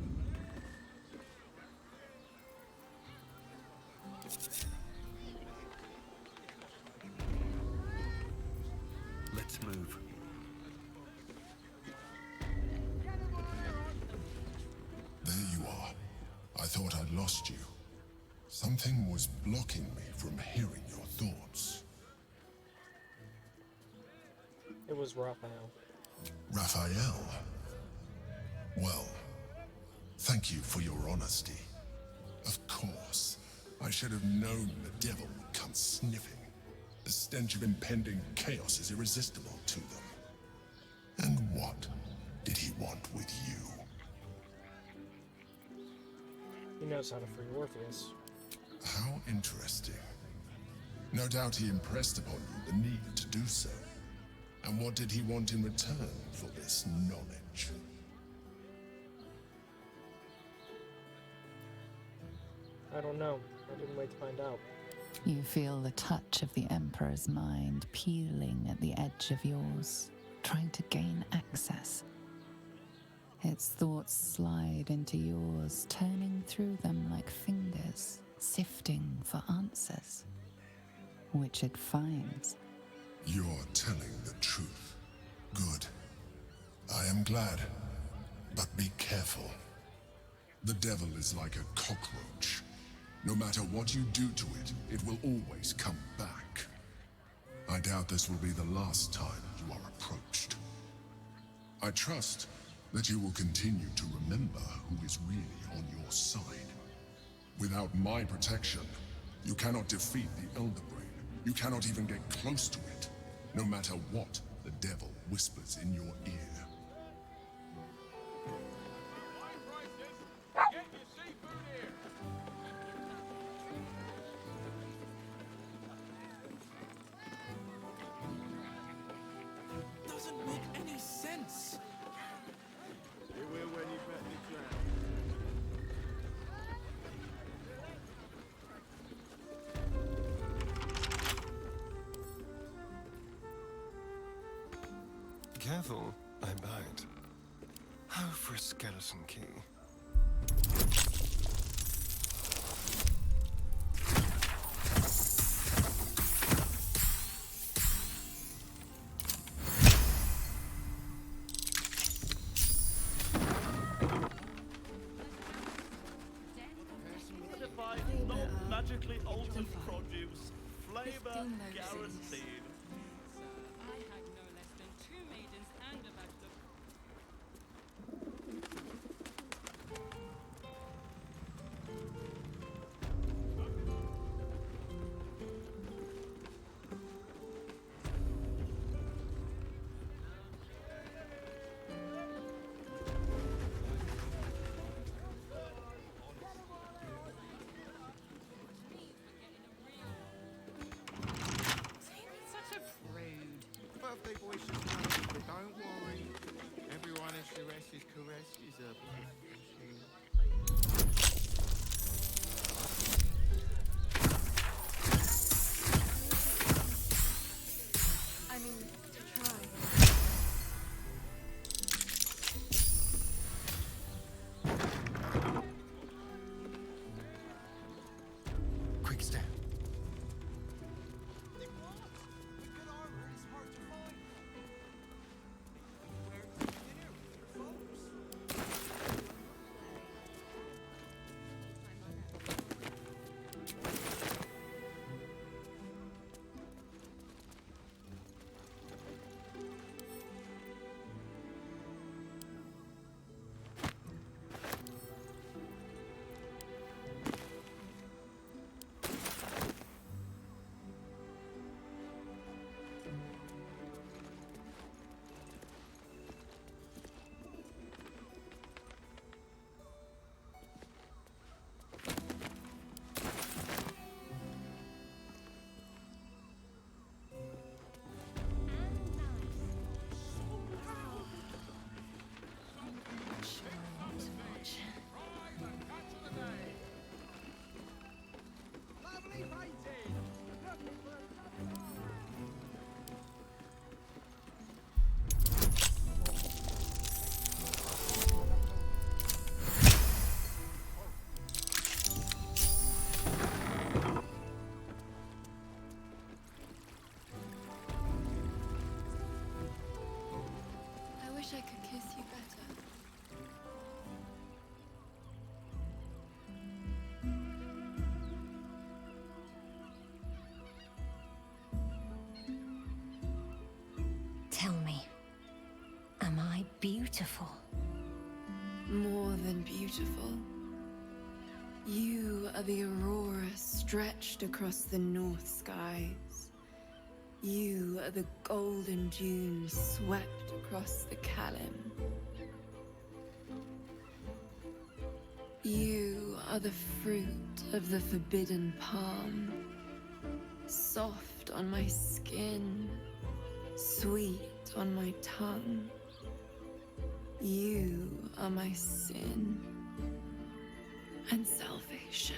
Let's move. There you are. I thought I'd lost you. Something was blocking me from hearing your thoughts. It was Raphael. Raphael? Well, thank you for your honesty. Of course, I should have known the devil would come sniffing. The stench of impending chaos is irresistible to them. And what did he want with you? He knows how to free Orpheus. How interesting. No doubt he impressed upon you the need to do so. And what did he want in return for this knowledge? I don't know. I didn't wait to find out. You feel the touch of the Emperor's mind peeling at the edge of yours, trying to gain access. Its thoughts slide into yours, turning through them like fingers, sifting for answers. which it finds. You're telling the truth. Good. I am glad. But be careful. The devil is like a cockroach. No matter what you do to it, it will always come back. I doubt this will be the last time you are approached. I trust that you will continue to remember who is really on your side. Without my protection, you cannot defeat the Elder Brain. You cannot even get close to it, no matter what the devil whispers in your ear. Doesn't make any sense. You will when you bet the ground. Careful, I bite. How for a skeleton key? Certified, not magically altered produce. Flavor guaranteed. I had no less than 2 maidens and a bachelor. Such a prude. Birthday boy should know, but don't worry. Everyone as Ceres' caress is a profession. I mean, to try. Quick step. I wish I could kiss you better. Tell me, am I beautiful? More than beautiful. You are the aurora stretched across the north skies. You are the golden dunes swept across the Kalim. You are the fruit of the forbidden palm, soft on my skin, sweet on my tongue. You are my sin and salvation.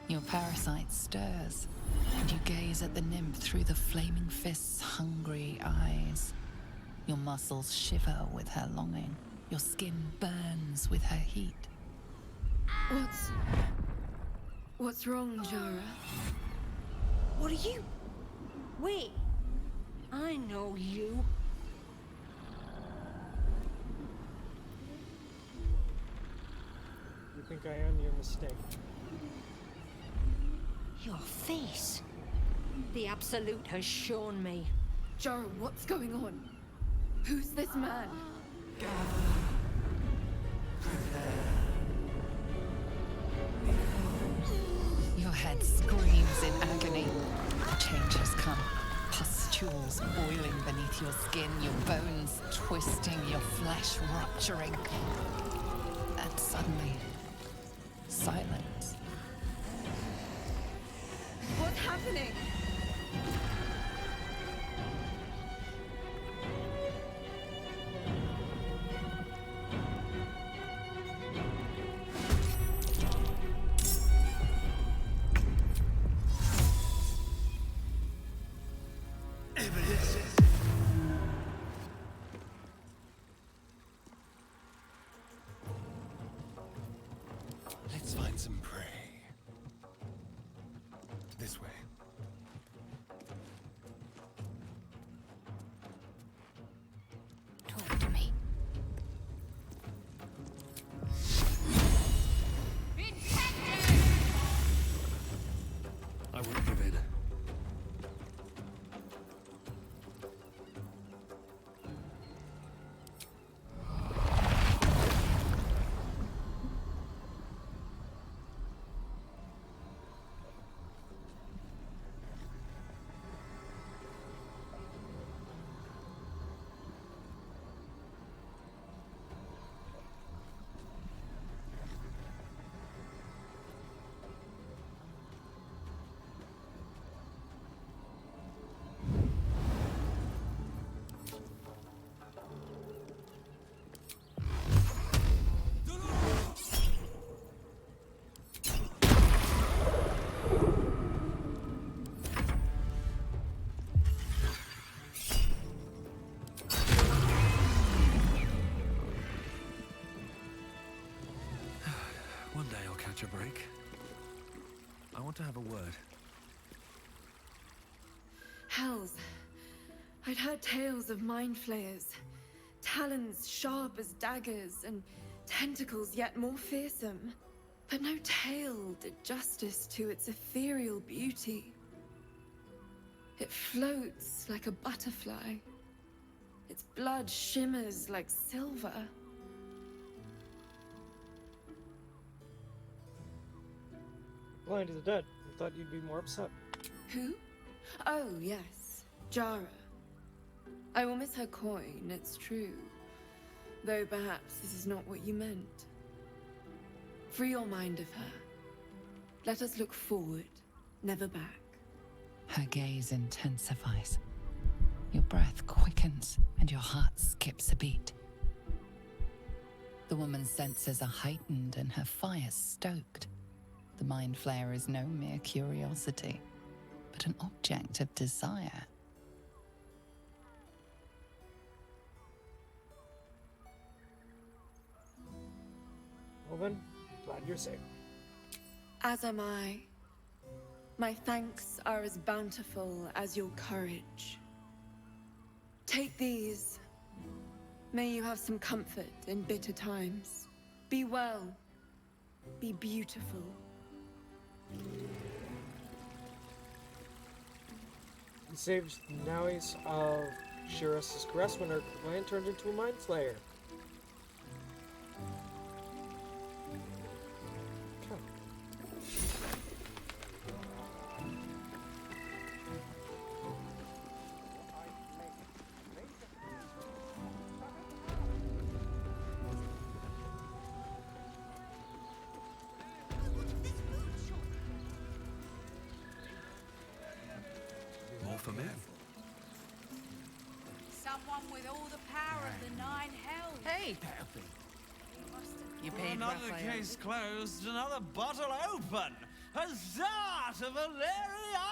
Your parasite stirs, and you gaze at the nymph through the flaming fist's hungry eyes. Your muscles shiver with her longing. Your skin burns with her heat. What's wrong, Jara? What are you? Wait. I know you. You think I am your mistake? Your face. The Absolute has shown me. Jara, what's going on? Who's this man? Your head screams in agony. The change has come. Pustules boiling beneath your skin, your bones twisting, your flesh rupturing. And suddenly, silence. What's happening? Let's find some prey. This way. Talk to me. I won't give in. One day I'll catch a break. I want to have a word. Hells. I'd heard tales of mind flayers. Talons sharp as daggers, and tentacles yet more fearsome. But no tale did justice to its ethereal beauty. It floats like a butterfly. Its blood shimmers like silver. Blind to the dead. I thought you'd be more upset. Who? Oh, yes. Jara. I will miss her coin, it's true. Though perhaps this is not what you meant. Free your mind of her. Let us look forward, never back. Her gaze intensifies. Your breath quickens and your heart skips a beat. The woman's senses are heightened and her fire stoked. The mind flayer is no mere curiosity, but an object of desire. Well then, glad you're safe. As am I. My thanks are as bountiful as your courage. Take these. May you have some comfort in bitter times. Be well. Be beautiful. He saved Naois of Shiras' caress when her land turned into a mind flayer. More for me. Someone with all the power of the nine hells. Hey! You paid Another Raphael. case closed, another bottle open. Huzzah to Valeria!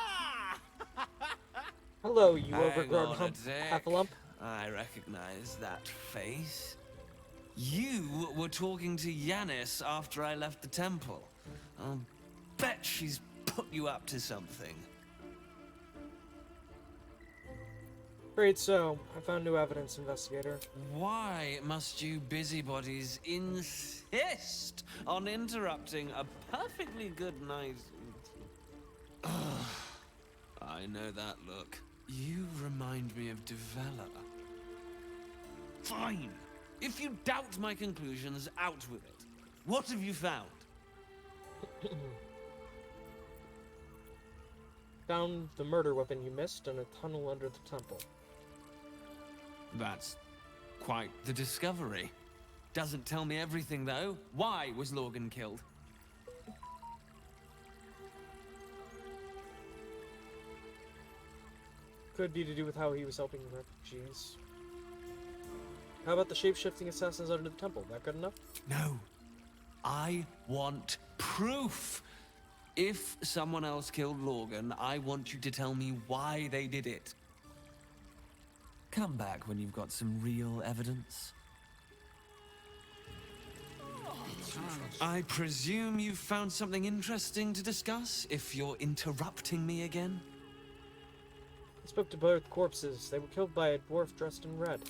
Hello, you Hang overgrown on a hump, sec. half a lump. I recognize that face. You were talking to Yanis after I left the temple. I'll bet she's put you up to something. Great, so I found new evidence, investigator. Why must you busybodies insist on interrupting a perfectly good night? Ugh, I know that look. You remind me of Devella. Fine. If you doubt my conclusions, out with it. What have you found? Found the murder weapon you missed in a tunnel under the temple. That's quite the discovery. Doesn't tell me everything, though. Why was Lorgan killed? Could be to do with how he was helping refugees. How about the shape-shifting assassins under the temple? That good enough? No. I want proof. If someone else killed Lorgan, I want you to tell me why they did it. Come back when you've got some real evidence. I presume you've found something interesting to discuss, if you're interrupting me again? I spoke to both corpses. They were killed by a dwarf dressed in red.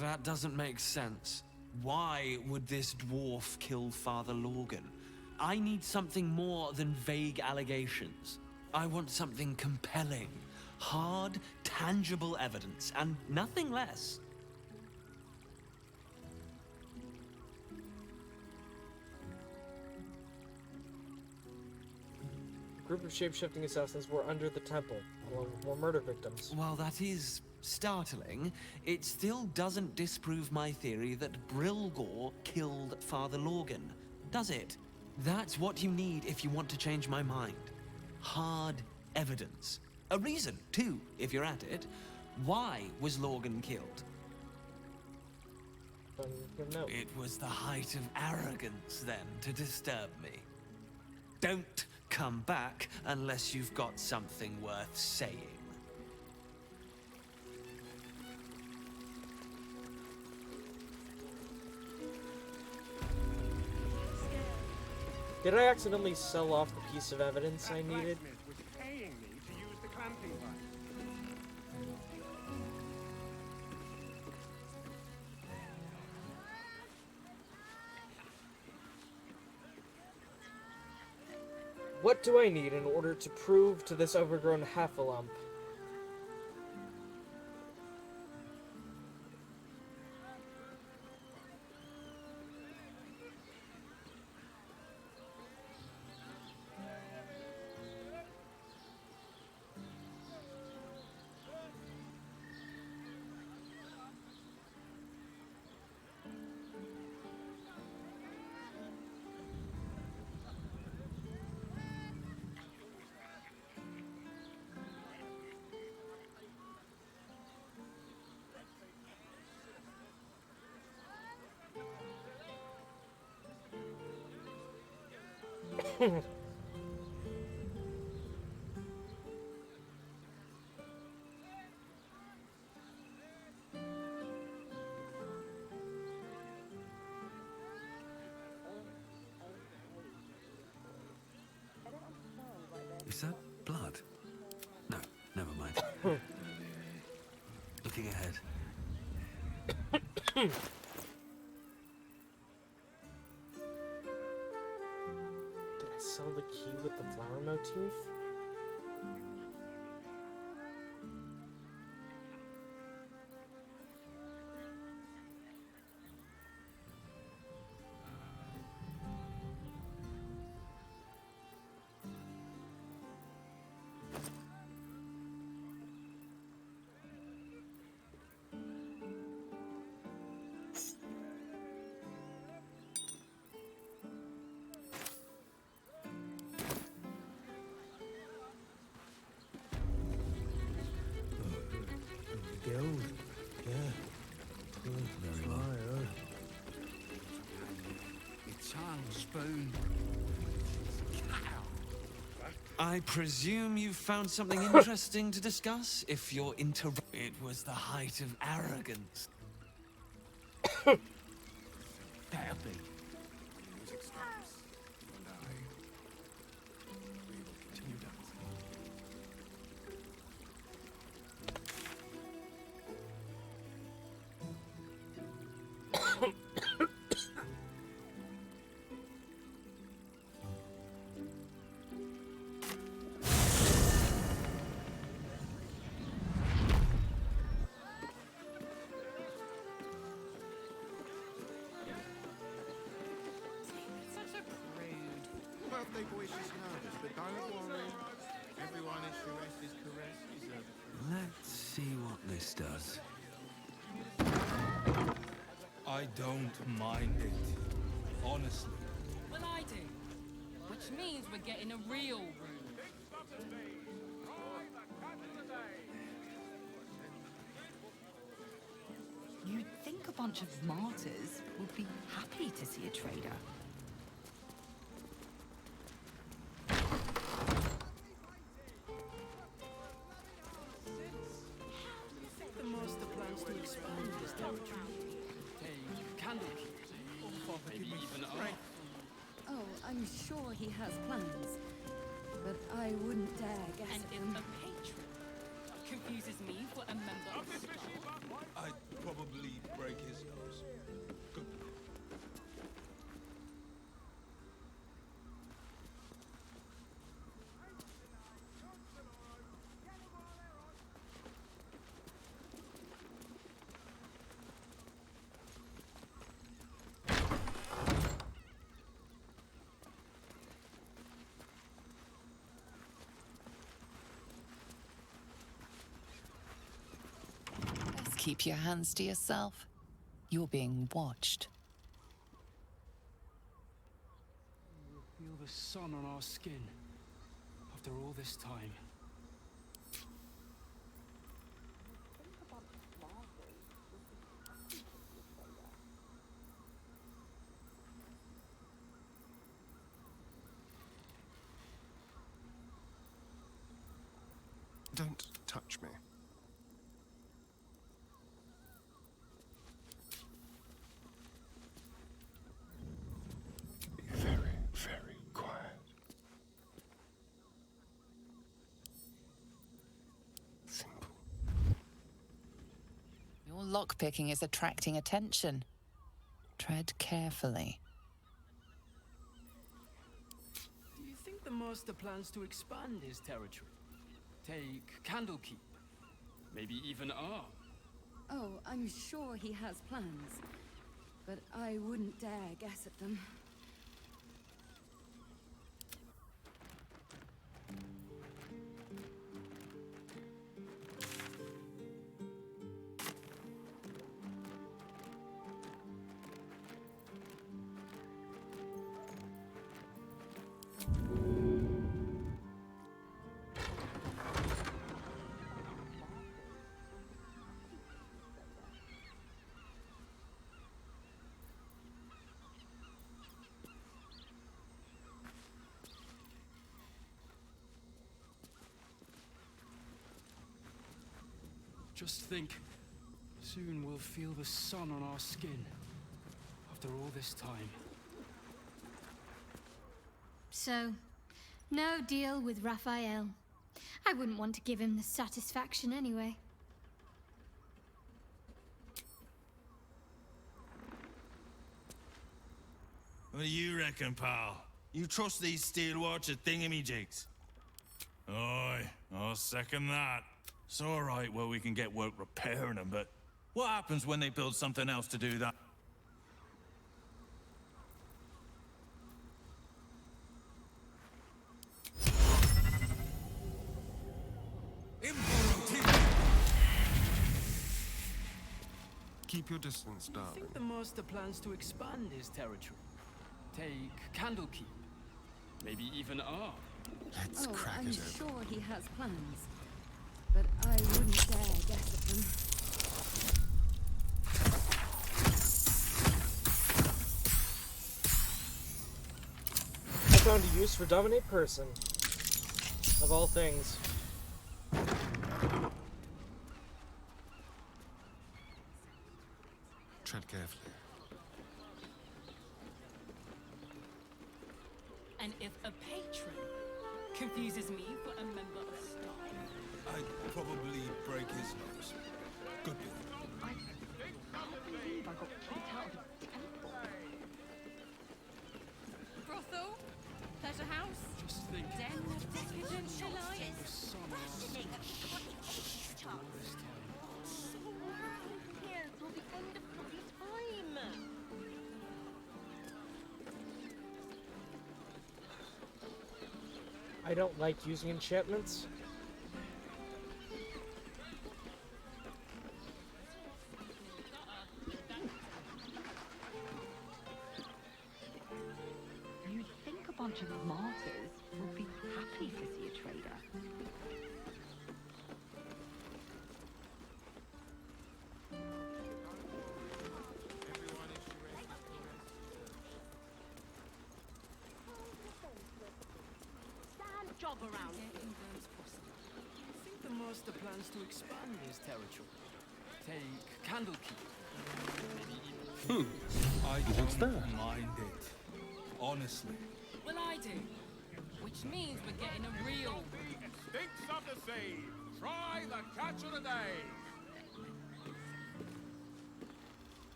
That doesn't make sense. Why would this dwarf kill Father Lorgan? I need something more than vague allegations. I want something compelling. Hard, tangible evidence, and nothing less. A group of shape-shifting assassins were under the temple, along with more murder victims. While that is startling, it still doesn't disprove my theory that Brilgor killed Father Lorgan, does it? That's what you need if you want to change my mind. Hard evidence. A reason, too, if you're at it. Why was Lorgan killed? No. It was the height of arrogance, then, to disturb me. Don't come back unless you've got something worth saying. Did I accidentally sell off the piece of evidence I needed? Was paying me to use the clamping device. What do I need in order to prove to this overgrown half-a-lump? Is that blood? No, never mind. Looking ahead. Did I sell the key with the flower motif? Gold. Yeah. Very well. Your tongue, spoon. I presume you've found something interesting to discuss, if you're It was the height of arrogance. Better be. Music stops, and we will continue dancing. Such a prude. Birthday boy, she's nervous, but don't worry. Everyone is Shuresh caress. Let's see what this does. I don't mind it. Honestly. Well, I do. Which means we're getting a real room. You'd think a bunch of martyrs would be happy to see a trader. The master plans to expand his territory. Take Candlekeep, or maybe even Ark. Oh, I'm sure he has plans, but I wouldn't dare guess And at if them. a patron confuses me for a member of staff, I'd probably break his nose. Good. Best keep your hands to yourself. You're being watched. We'll feel the sun on our skin after all this time. Don't touch me. Be very, very quiet. Simple. Your lockpicking is attracting attention. Tread carefully. Do you think the master plans to expand his territory? Take Candlekeep, maybe even Ark. Oh, I'm sure he has plans, but I wouldn't dare guess at them. Just think, soon we'll feel the sun on our skin after all this time. So, no deal with Raphael. I wouldn't want to give him the satisfaction anyway. What do you reckon, pal? You trust these steel watcher thingamajigs? Aye, I'll second that. It's alright where we can get work repairing them, but what happens when they build something else to do that? Keep your distance, Do you darling. think the master plans to expand his territory? Take Candlekeep, maybe even Ark. Let's Oh, crack I'm it open. sure he has plans, but I wouldn't dare guess at them. I found a use for dominate person. Of all things. Tread carefully. And if a patron confuses me for a member of staff, I'd probably break his nose. Good boy. I can't believe I got kicked out of the temple. Brothel? Pleasure house? Just think. Den of decadent delight? Questioning a Scottish tongue. Here till the end of bloody time. I don't like using enchantments. You'd think a bunch of martyrs would be happy to see a trader. job around here. I think the master plans to expand his territory. Take Candlekeep. I What's don't that? mind it. Honestly. Well, I do. Which means we're getting a real... Stinks of the sea. Try the catch of the day.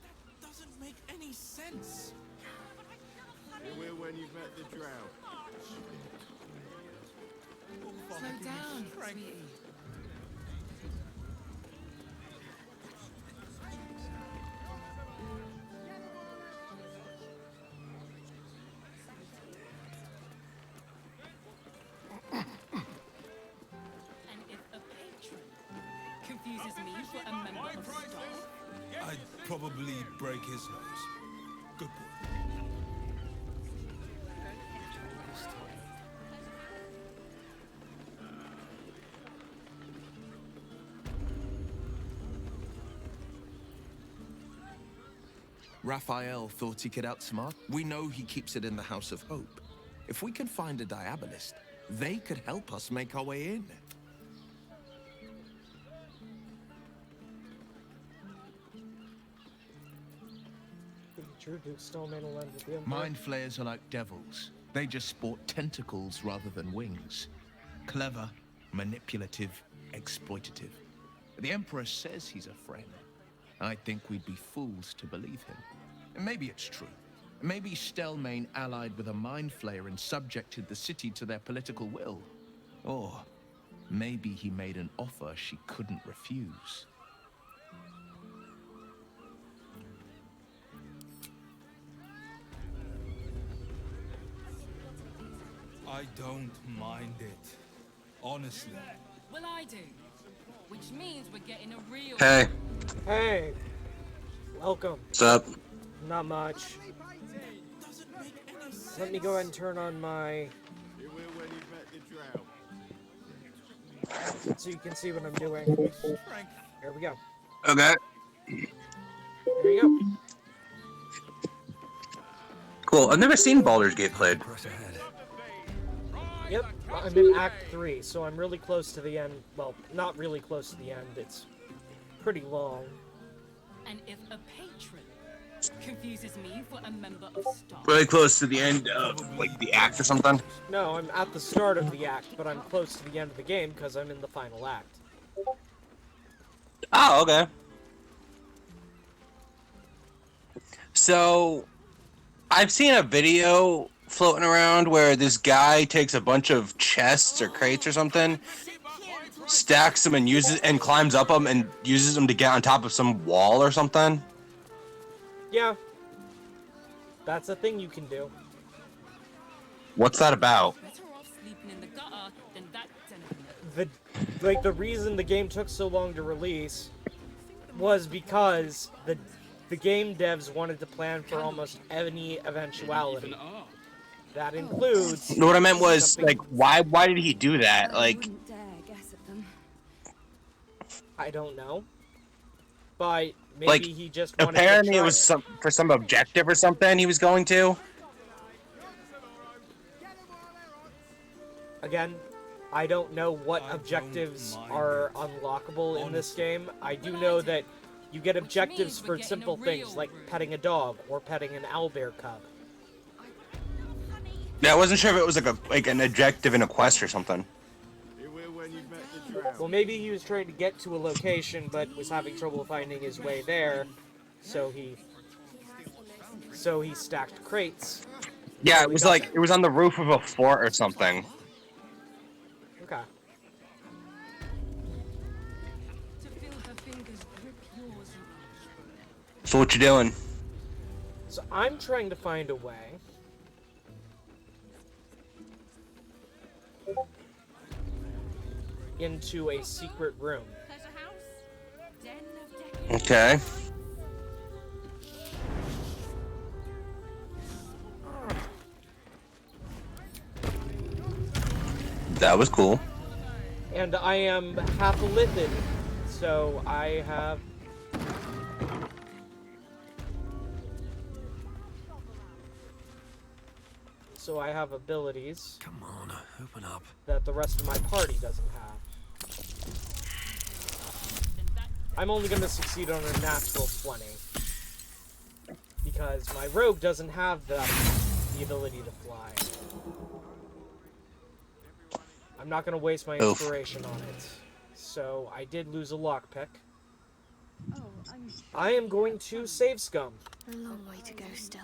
That doesn't make any sense. You will when you've met the drow. Slow down, sweetie. And if a patron confuses me for a member of staff, I'd probably break his nose. Good boy. Raphael thought he could outsmart. We know he keeps it in the House of Hope. If we can find a Diabolist, they could help us make our way in. True Duke Stillman will end with the Emperor. Mind flayers are like devils. They just sport tentacles rather than wings. Clever, manipulative, exploitative. The Emperor says he's a friend. I think we'd be fools to believe him. And maybe it's true. Maybe Stelmane allied with a mind flayer and subjected the city to their political will. Or maybe he made an offer she couldn't refuse. I don't mind it. Honestly. well, I do. Which means we're getting a real... Hey. Hey. Welcome. What's up? Not much. Let me go ahead and turn on my... You will when you've met the drow. so you can see what I'm doing. Here we go. Okay. There you go. Cool. I've never seen Baldur's Gate played. Yep, I'm in Act 3, so I'm really close to the end. Well, not really close to the end. It's pretty long. And if a patron confuses me for a member of staff, Really close to the end of, like, the act or something. No, I'm at the start of the act, but I'm close to the end of the game because I'm in the final act. Oh, okay. So, I've seen a video floating around where this guy takes a bunch of chests or crates or something, stacks them and climbs up them and uses them to get on top of some wall or something. Yeah. That's a thing you can do. What's that about? better off sleeping in the gutter than that gentleman. The reason the game took so long to release was because the game devs wanted to plan for almost any eventuality. That includes... What I meant was, like, why did he do that? Like, Dare guess at them. I don't know. But maybe like, he just wanted apparently to try it was for some objective or something he was going to. Again, I don't know what objectives are unlockable in this game. I do know that You get Which objectives means we're for getting simple a things real like room. petting a dog or petting an owlbear cub. Yeah, I wasn't sure if it was like an objective in a quest or something. Well, maybe he was trying to get to a location but was having trouble finding his way there, so he stacked crates. Yeah, until it he was got like there. it was on the roof of a fort or something. Okay. To feel her fingers grip yours. So what you doing? So I'm trying to find a way into a secret room. Okay. That was cool. And I am half a lithid, so I have... So I have abilities. Come on, open up. That the rest of my party doesn't have. I'm only going to succeed on a natural 20. Because my rogue doesn't have the ability to fly. I'm not going to waste my inspiration on it. So I did lose a lockpick. I am going to save scum. A long way to go still.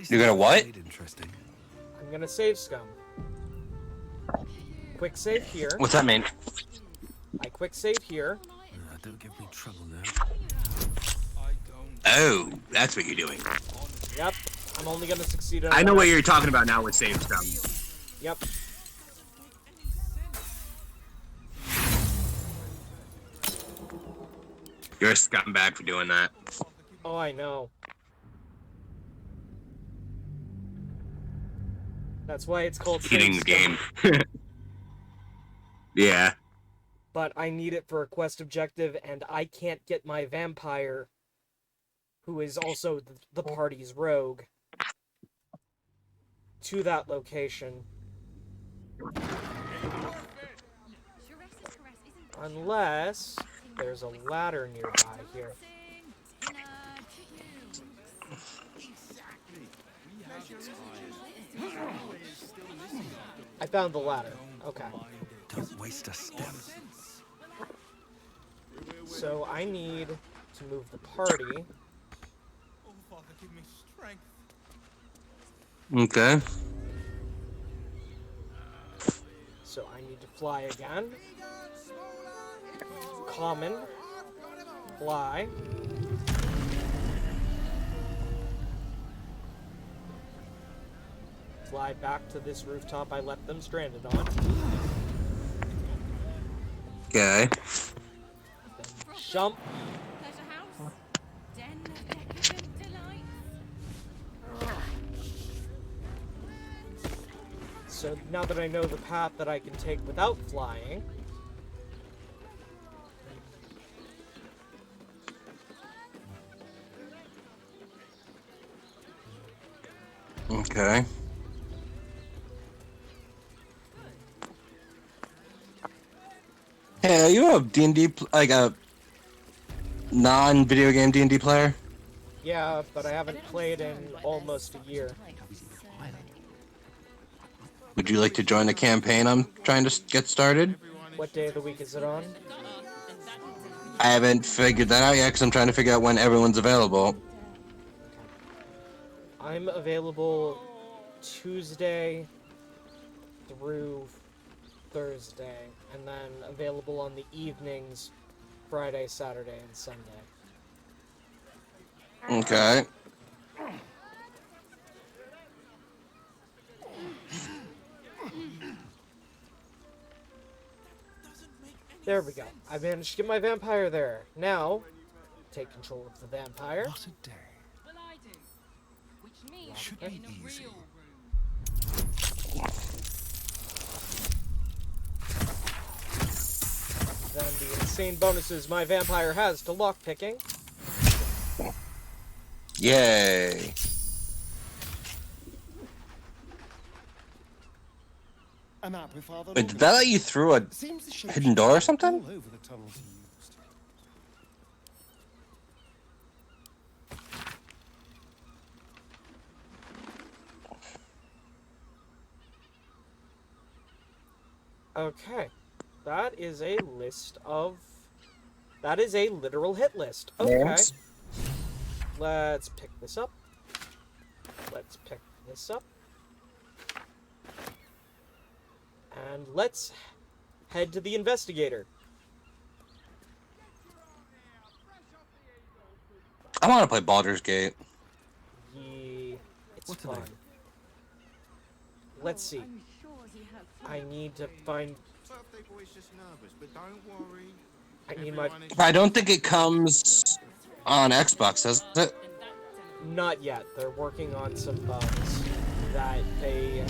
You're gonna what? Interesting. I'm going to save scum. Quick save here. What's that mean? I quick save here. Don't give me trouble now. Oh, that's what you're doing. Yep. I'm only going to succeed on I know that. what you're talking about now with save scum. Yep. You're a scumbag for doing that. Oh, I know. That's why it's called Cheating save the scum. game. Yeah. But I need it for a quest objective, and I can't get my vampire, who is also the party's rogue, to that location. Unless there's a ladder nearby here. I found the ladder. Okay. Don't waste a step. So I need to move the party. Okay. So I need to fly again. Common. Fly. Fly back to this rooftop I left them stranded on. Okay. Jump. So now that I know the path that I can take without flying, Okay. Hey, are you a D&D, like a non-video game D&D player? yeah, but I haven't played in almost a year. Would you like to join the campaign I'm trying to get started? What day of the week is it on? I haven't figured that out yet because I'm trying to figure out when everyone's available. I'm available Tuesday through Thursday, and then available on the evenings, Friday, Saturday, and Sunday. Okay. There we go. I managed to get my vampire there. Now, take control of the vampire. What a day. Well, I do. Which means Should we're be getting a easy. real room. Then the insane bonuses my vampire has to lockpicking. Yay. A map with Father Wait, did that let you through a hidden door or something? all over the tunnels he used. Okay. That is a list of... That is a literal hit list. Okay. Yes. Let's pick this up. Let's pick this up. And let's head to the investigator. I want to play Baldur's Gate. Yeah, it's What's fun. Let's see. I need to find... Birthday boy's just nervous, but don't worry. I need my... I don't think it comes on Xbox, does it? Not yet. They're working on some bugs that they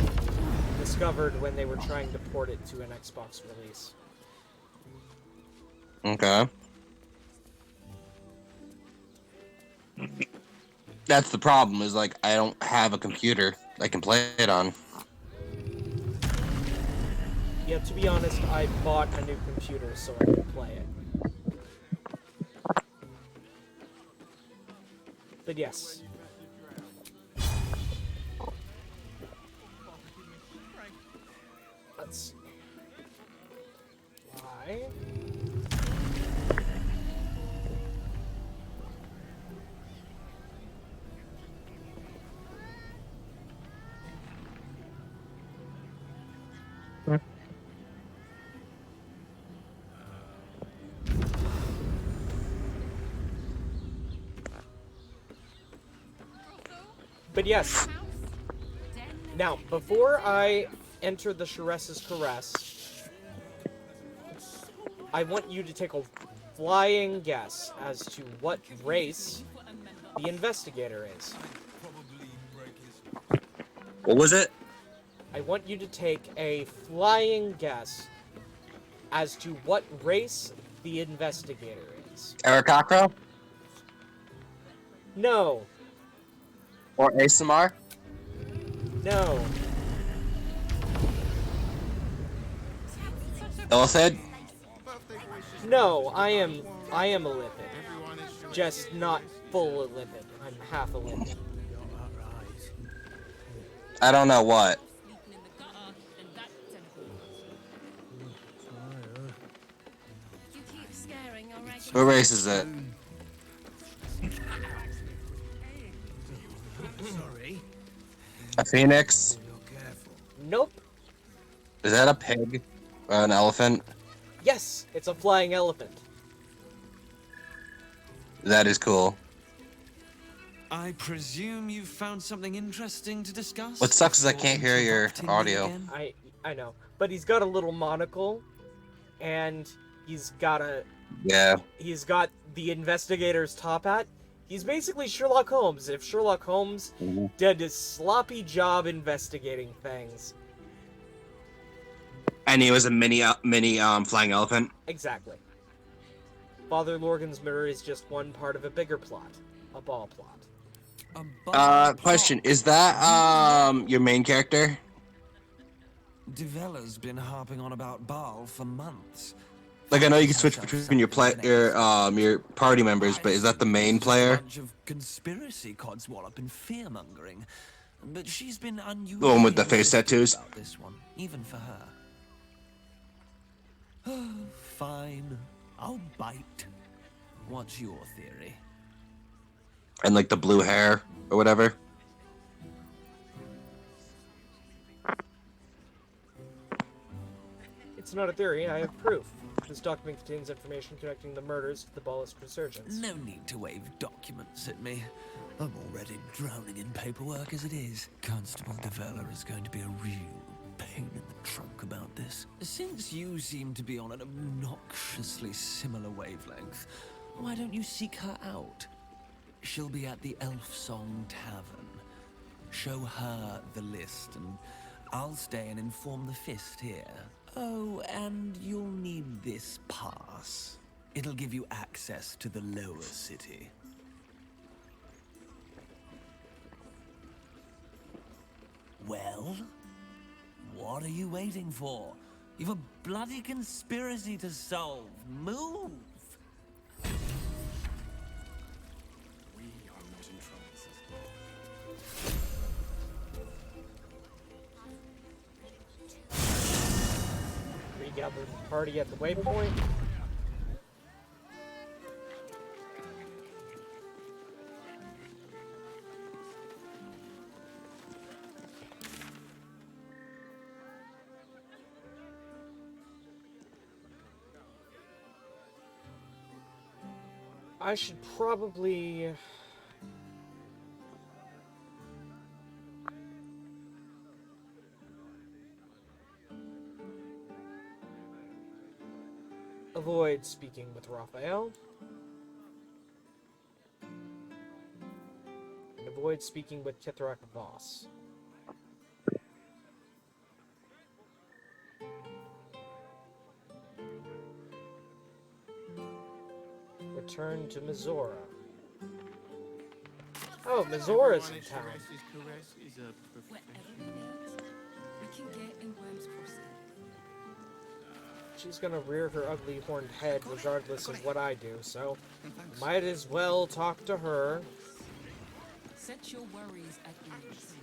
discovered when they were trying to port it to an Xbox release. Okay. That's the problem, is like I don't have a computer I can play it on. Yeah, to be honest, I bought a new computer so I could play it. But yes. Let's see. Why? But yes. Now, before I enter the Sharess's Caress, I want you to take a flying guess as to what race the investigator is. What was it? I want you to take a flying guess as to what race the investigator is. Arakakra? No. Or ASMR? No. Illithid? No, I am a lipid. Just not full lipid. I'm half a lipid. I don't know what. What race is it? A phoenix? Nope. Is that a pig? Or an elephant? Yes, it's a flying elephant. That is cool. I presume you've found something interesting to discuss? What sucks is I can't hear your audio. I know, but he's got a little monocle, and he's got the investigator's top hat. He's basically Sherlock Holmes. If Sherlock Holmes did his sloppy job investigating things. And he was a mini flying elephant. Exactly. Father Lorgan's mirror is just one part of a bigger plot, a ball plot. Question: is that your main character? Devella's been harping on about Baal for months. Like I know you can switch between your party members, but is that the main player? A bunch of conspiracy codswallop and fear mongering, but she's been unusually The one with the face tattoos. about this one, even for her. Fine, I'll bite. What's your theory? And like the blue hair or whatever. It's not a theory, I have proof. This document contains information connecting the murders to the Ballist resurgence. No need to wave documents at me. I'm already drowning in paperwork as it is. Constable Devella is going to be a real pain in the trunk about this. Since you seem to be on an obnoxiously similar wavelength, why don't you seek her out? She'll be at the Elf Song Tavern. Show her the list, and I'll stay and inform the Fist here. Oh, and you'll need this pass. It'll give you access to the lower city. Well? What are you waiting for? You've a bloody conspiracy to solve. Move! gather the party at the waypoint. I should probably... avoid speaking with Raphael. And avoid speaking with Kithrak Voss. Return to Mizora. Oh, Mizora's in town. She's gonna rear her ugly horned head regardless of what I do, so might as well talk to her. Set your worries at ease.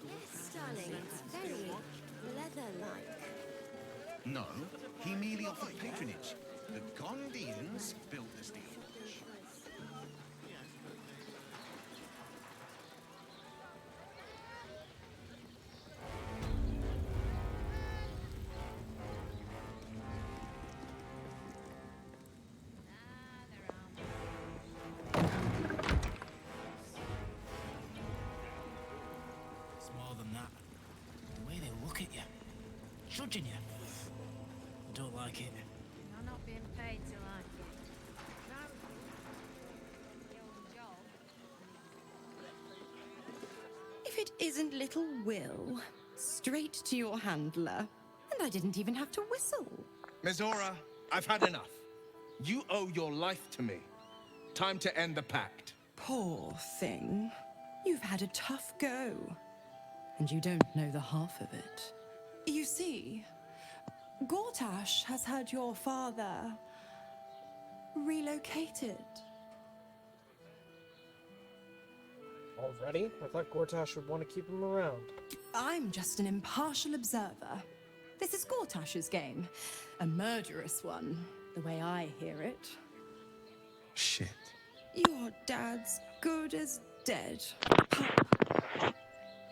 Yes, darling, it's very leather-like. No, he merely offered patronage. The Gondians built the steel forge. It's more than that. The way they look at you, judging you. I don't like it. You're not being paid to like it. Your job. If it isn't little Will, straight to your handler. And I didn't even have to whistle. Mizora, I've had enough. You owe your life to me. Time to end the pact. Poor thing. You've had a tough go. And you don't know the half of it. You see, Gortash has had your father relocated. Already? I thought Gortash would want to keep him around. I'm just an impartial observer. This is Gortash's game. A murderous one, the way I hear it. Shit. Your dad's good as dead.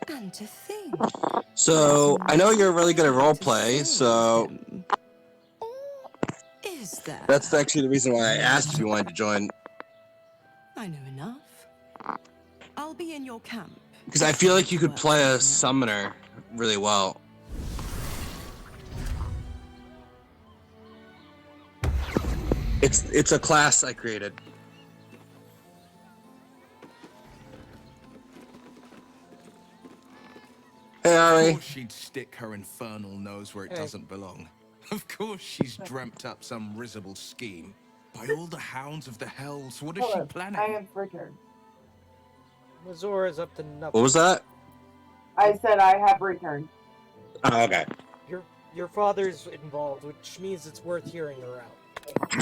And to think. So, I know you're really good at roleplay, so... Is there? That's actually the reason why I asked if you wanted to join. I know enough. I'll be in your camp. Because I feel like you could play a summoner really well. It's a class I created. Hey, Ari. Of course she'd stick her infernal nose where it doesn't belong. Of course she's dreamt up some risible scheme. By all the hounds of the hells, what is she planning? I have returned. Mizora's up to nothing. What was that? I said I have returned. Oh, okay. Your father's involved, which means it's worth hearing her out.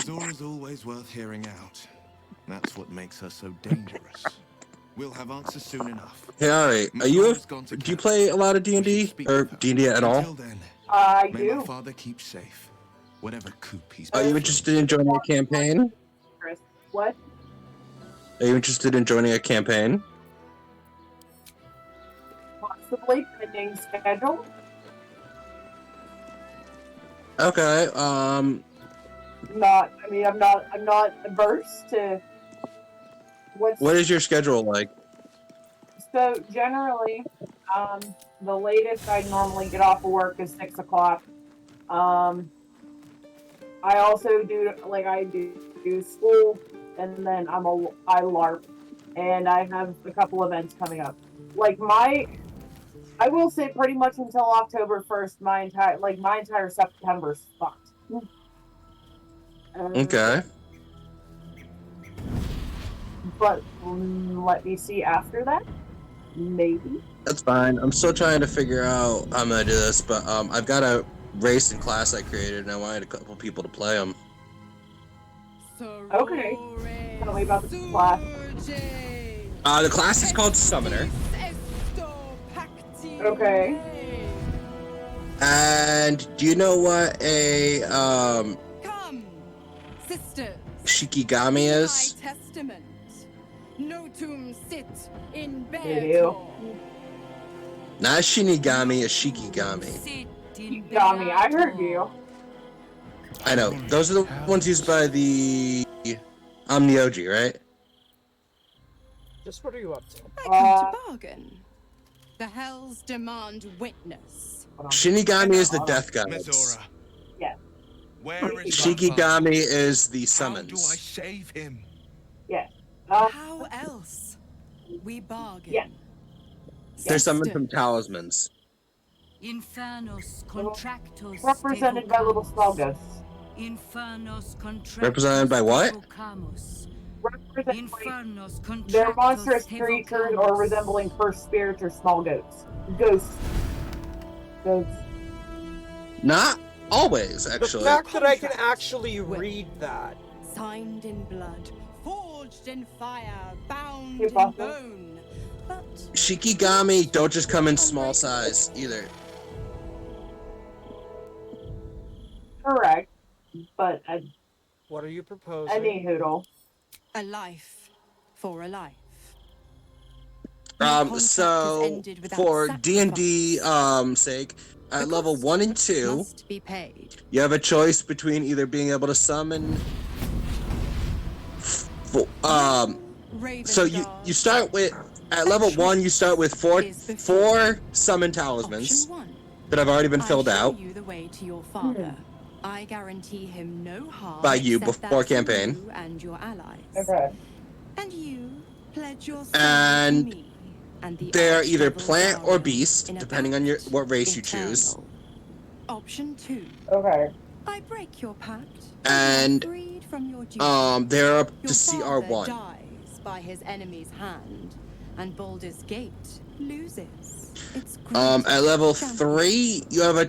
Zora's always worth hearing out. That's what makes her so dangerous. We'll have answers soon enough. Hey, Ari, do you play a lot of D&D? Or D&D at all? Until then, I may do. my father keep safe. Whatever coop he's Are you interested in joining a campaign? Chris, what? Are you interested in joining a campaign? Possibly pending schedule. Okay, I'm not averse to what is your schedule like? So generally, the latest I normally get off of work is 6 o'clock. I also do school, and then I LARP, and I have a couple events coming up. I will say pretty much until October 1st, my entire September's fucked. Okay. But let me see after that. Maybe. That's fine. I'm still trying to figure out how I'm gonna do this, but I've got a race and class I created, and I wanted a couple people to play them. Okay. Tell me about the class. The class is called Summoner. Okay. And do you know what a Come, sisters. Shikigami is? My testament. No tomb sit in They bear do. Not Shinigami, a Shikigami. Shikigami, I heard you. I know. Those are the ones used by the Omnioji, right? Just what are you up to? I come to bargain. The hells demand witness. Shinigami is the death gods. Mizora, Yeah. where is Shikigami is the How do I summons. save him? Yeah. How else? We bargain. Yeah. They're summoned from talismans. Infernos contractos Represented by little small ghosts. Infernos contractos Represented by what? They're monstrous creatures or resembling cursed spirits or small goats. Ghosts. Ghosts. Not always, actually. The fact that I can actually read that. Signed in blood, forged in fire, bound Hey, in Buffalo. bone. But Shikigami don't just come in small size either. Correct. But What are you proposing? any hoodle. a life for a life. So for D&D sake, at level 1 and 2, Must be paid. you have a choice between either being able to summon so you start with at level 1 you start with four summon talismans that have already been filled out You the way to your father. I guarantee him no harm by you except before that from campaign. you and your allies. Okay. And you pledge your And to me and the they're either Archdevil plant or Dario beast, in a depending on pact what race you choose. eternal. Option 2. Okay. I break your pact. And freed from your duty. they're up Your to father CR1. dies by his enemy's hand, and Baldur's Gate loses its At level champion. 3, you have a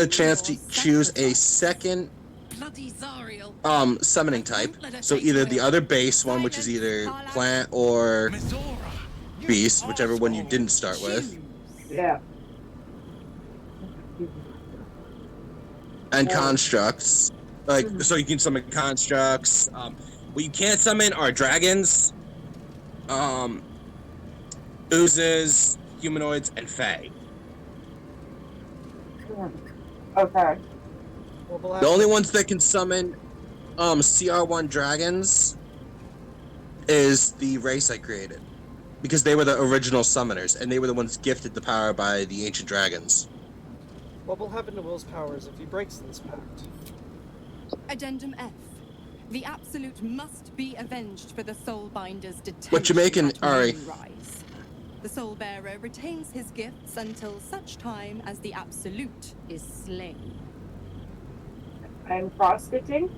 chance to choose a second summoning type. So either the other base one, which is either plant or beast, whichever one you didn't start with. Yeah. And constructs. Like, so you can summon constructs. What you can't summon are dragons, oozes, humanoids, and fae. Okay. The only ones that can summon CR1 dragons is the race I created. Because they were the original summoners, and they were the ones gifted the power by the ancient dragons. What will happen to Will's powers if he breaks this pact? Addendum F. The Absolute must be avenged for the Soulbinder's detention. What you making, at Ari? Moonrise. The Soul Bearer retains his gifts until such time as the Absolute is slain. I'm cross-stitching.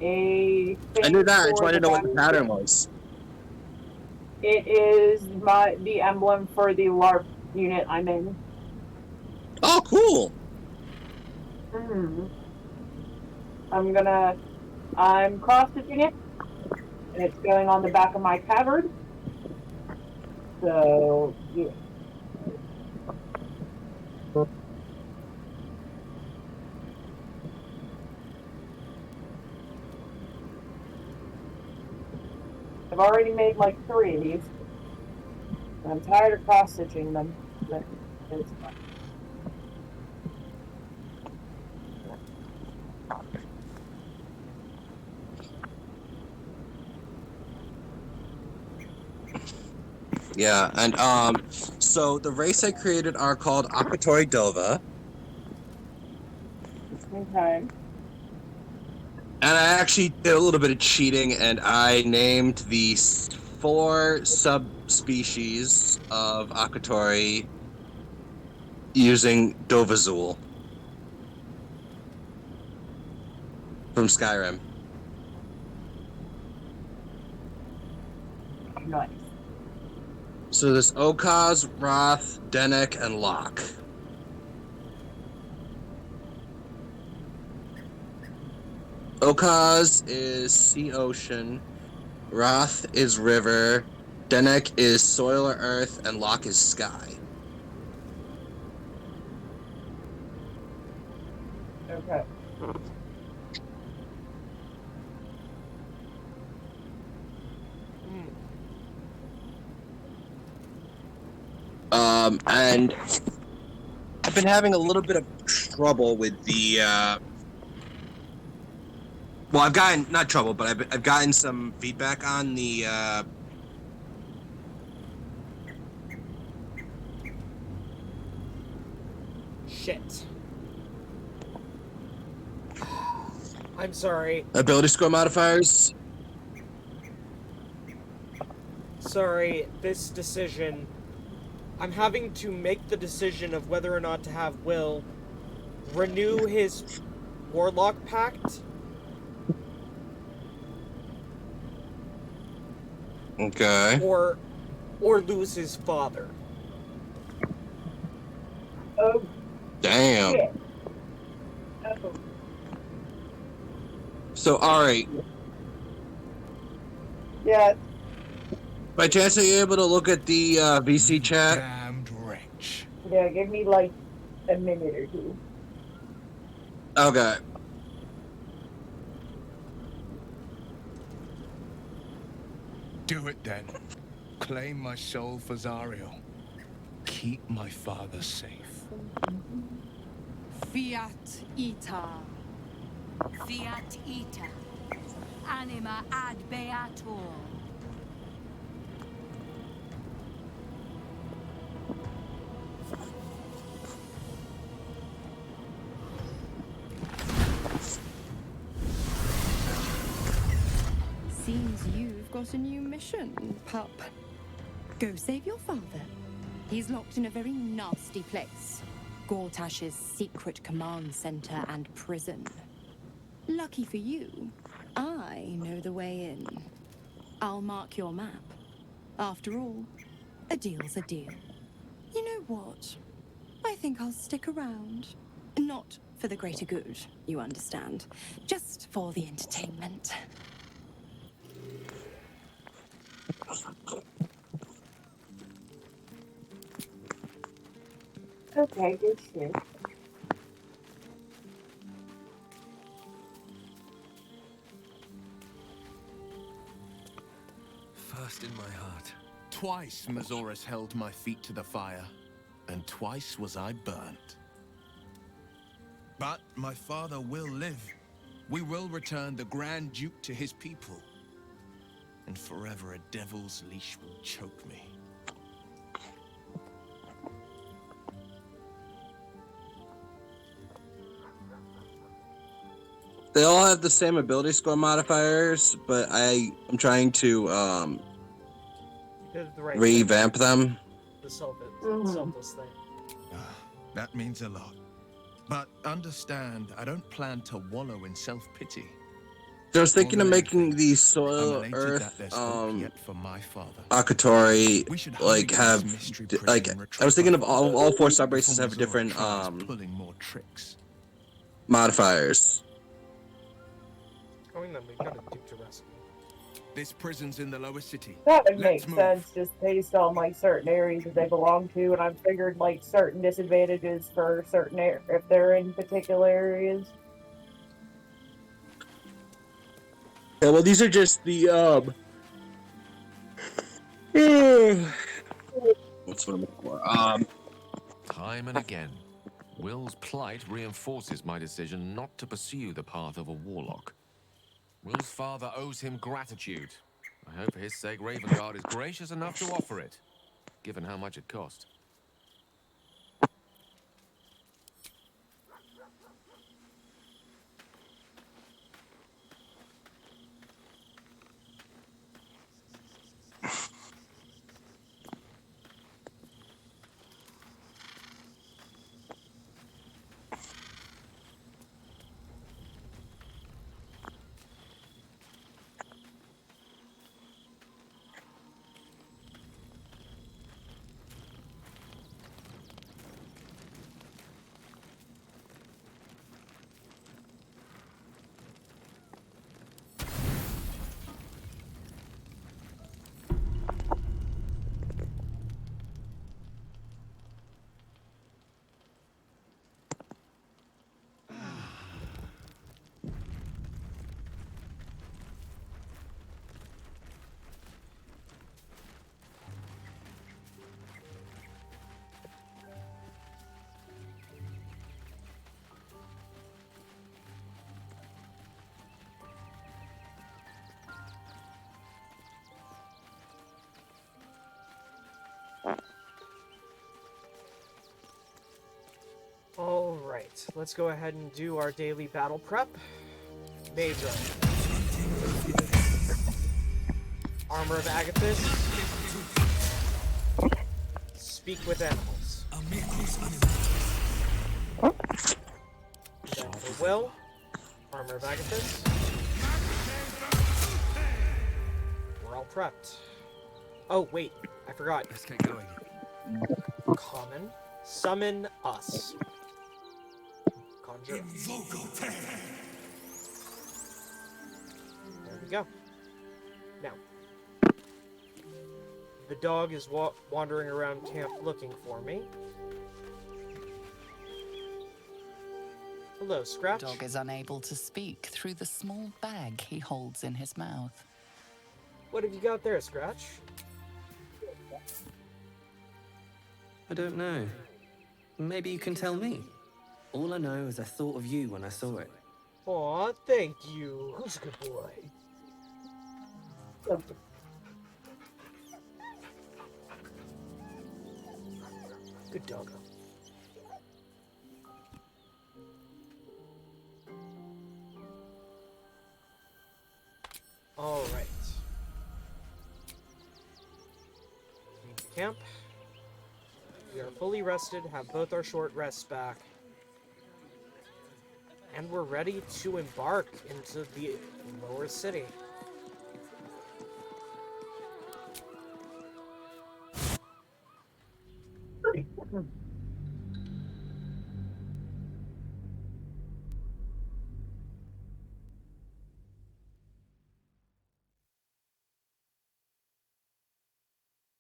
I knew that. I just wanted to know what the pattern was. It is the emblem for the LARP unit I'm in. Oh, cool. I'm cross-stitching it, and it's going on the back of my tabard. So, yeah. I've already made like 3 of these. I'm tired of cross-stitching them, but it's fine. Yeah, and so the race I created are called Akatori Dova. Okay. And I actually did a little bit of cheating, and I named the 4 subspecies of Akatori using Dovazul from Skyrim. Nice. So there's Okaz, Wrath, Denek, and Locke. Okaz is sea ocean, Wrath is river, Denek is soil or earth, and Locke is sky. And I've been having a little bit of trouble with the. Well, I've gotten not trouble, but I've gotten some feedback on the. Shit. I'm sorry. Ability score modifiers. Sorry, this decision. I'm having to make the decision of whether or not to have Will renew his Warlock Pact. Okay. Or lose his father. Oh. Damn. Shit. Oh. So, all right. Yeah. By chance, are you able to look at the VC chat? Damned wretch. Yeah, give me like a minute or two. Okay. Do it then. Claim my soul for Zariel. Keep my father safe. Fiat ita. Fiat ita. Anima ad beator. Seems you've got a new mission, pup. Go save your father. He's locked in a very nasty place. Gortash's secret command center and prison. Lucky for you, I know the way in. I'll mark your map. After all, a deal's a deal. You know what? I think I'll stick around. Not for the greater good, you understand. Just for the entertainment. Okay, good shit. First in my heart. Twice Mazoris held my feet to the fire, and twice was I burnt. But my father will live. We will return the Grand Duke to his people. And forever a devil's leash will choke me. They all have the same ability score modifiers, but I'm trying to You did the right revamp thing. them. The selfless thing. That means a lot. But understand, I don't plan to wallow in self-pity. So I was thinking of More than making the I'm Soil elated Earth that there's hope yet for my father. Akatori We should like hurry to have this mystery like prison and I was thinking of retrieve all four before subraces have Mazora different tries pulling more tricks. modifiers. Going then, we've got a Duke to rescue. This prison's in the lower city. That would Let's make move. sense just based on like certain areas that they belong to, and I've figured like certain disadvantages for certain if they're in particular areas. Yeah, well, these are just the what's what I'm looking for? Time and again, Will's plight reinforces my decision not to pursue the path of a warlock. Will's father owes him gratitude. I hope for his sake Ravengard is gracious enough to offer it, given how much it cost. Alright, let's go ahead and do our daily battle prep. Major. Armor of Agathis. Speak with animals. Then for Will, Armor of Agathis. We're all prepped. Oh, wait, I forgot. Let's get going. Common. Summon us. Conjure. There we go. Now, the dog is wandering around camp looking for me. Hello, Scratch. The dog is unable to speak through the small bag he holds in his mouth. What have you got there, Scratch? I don't know. Maybe you can tell me. All I know is I thought of you when I saw it. Aw, thank you. Who's a good boy? Good doggo. All right. Leave the camp. We are fully rested, have both our short rests back. And we're ready to embark into the lower city.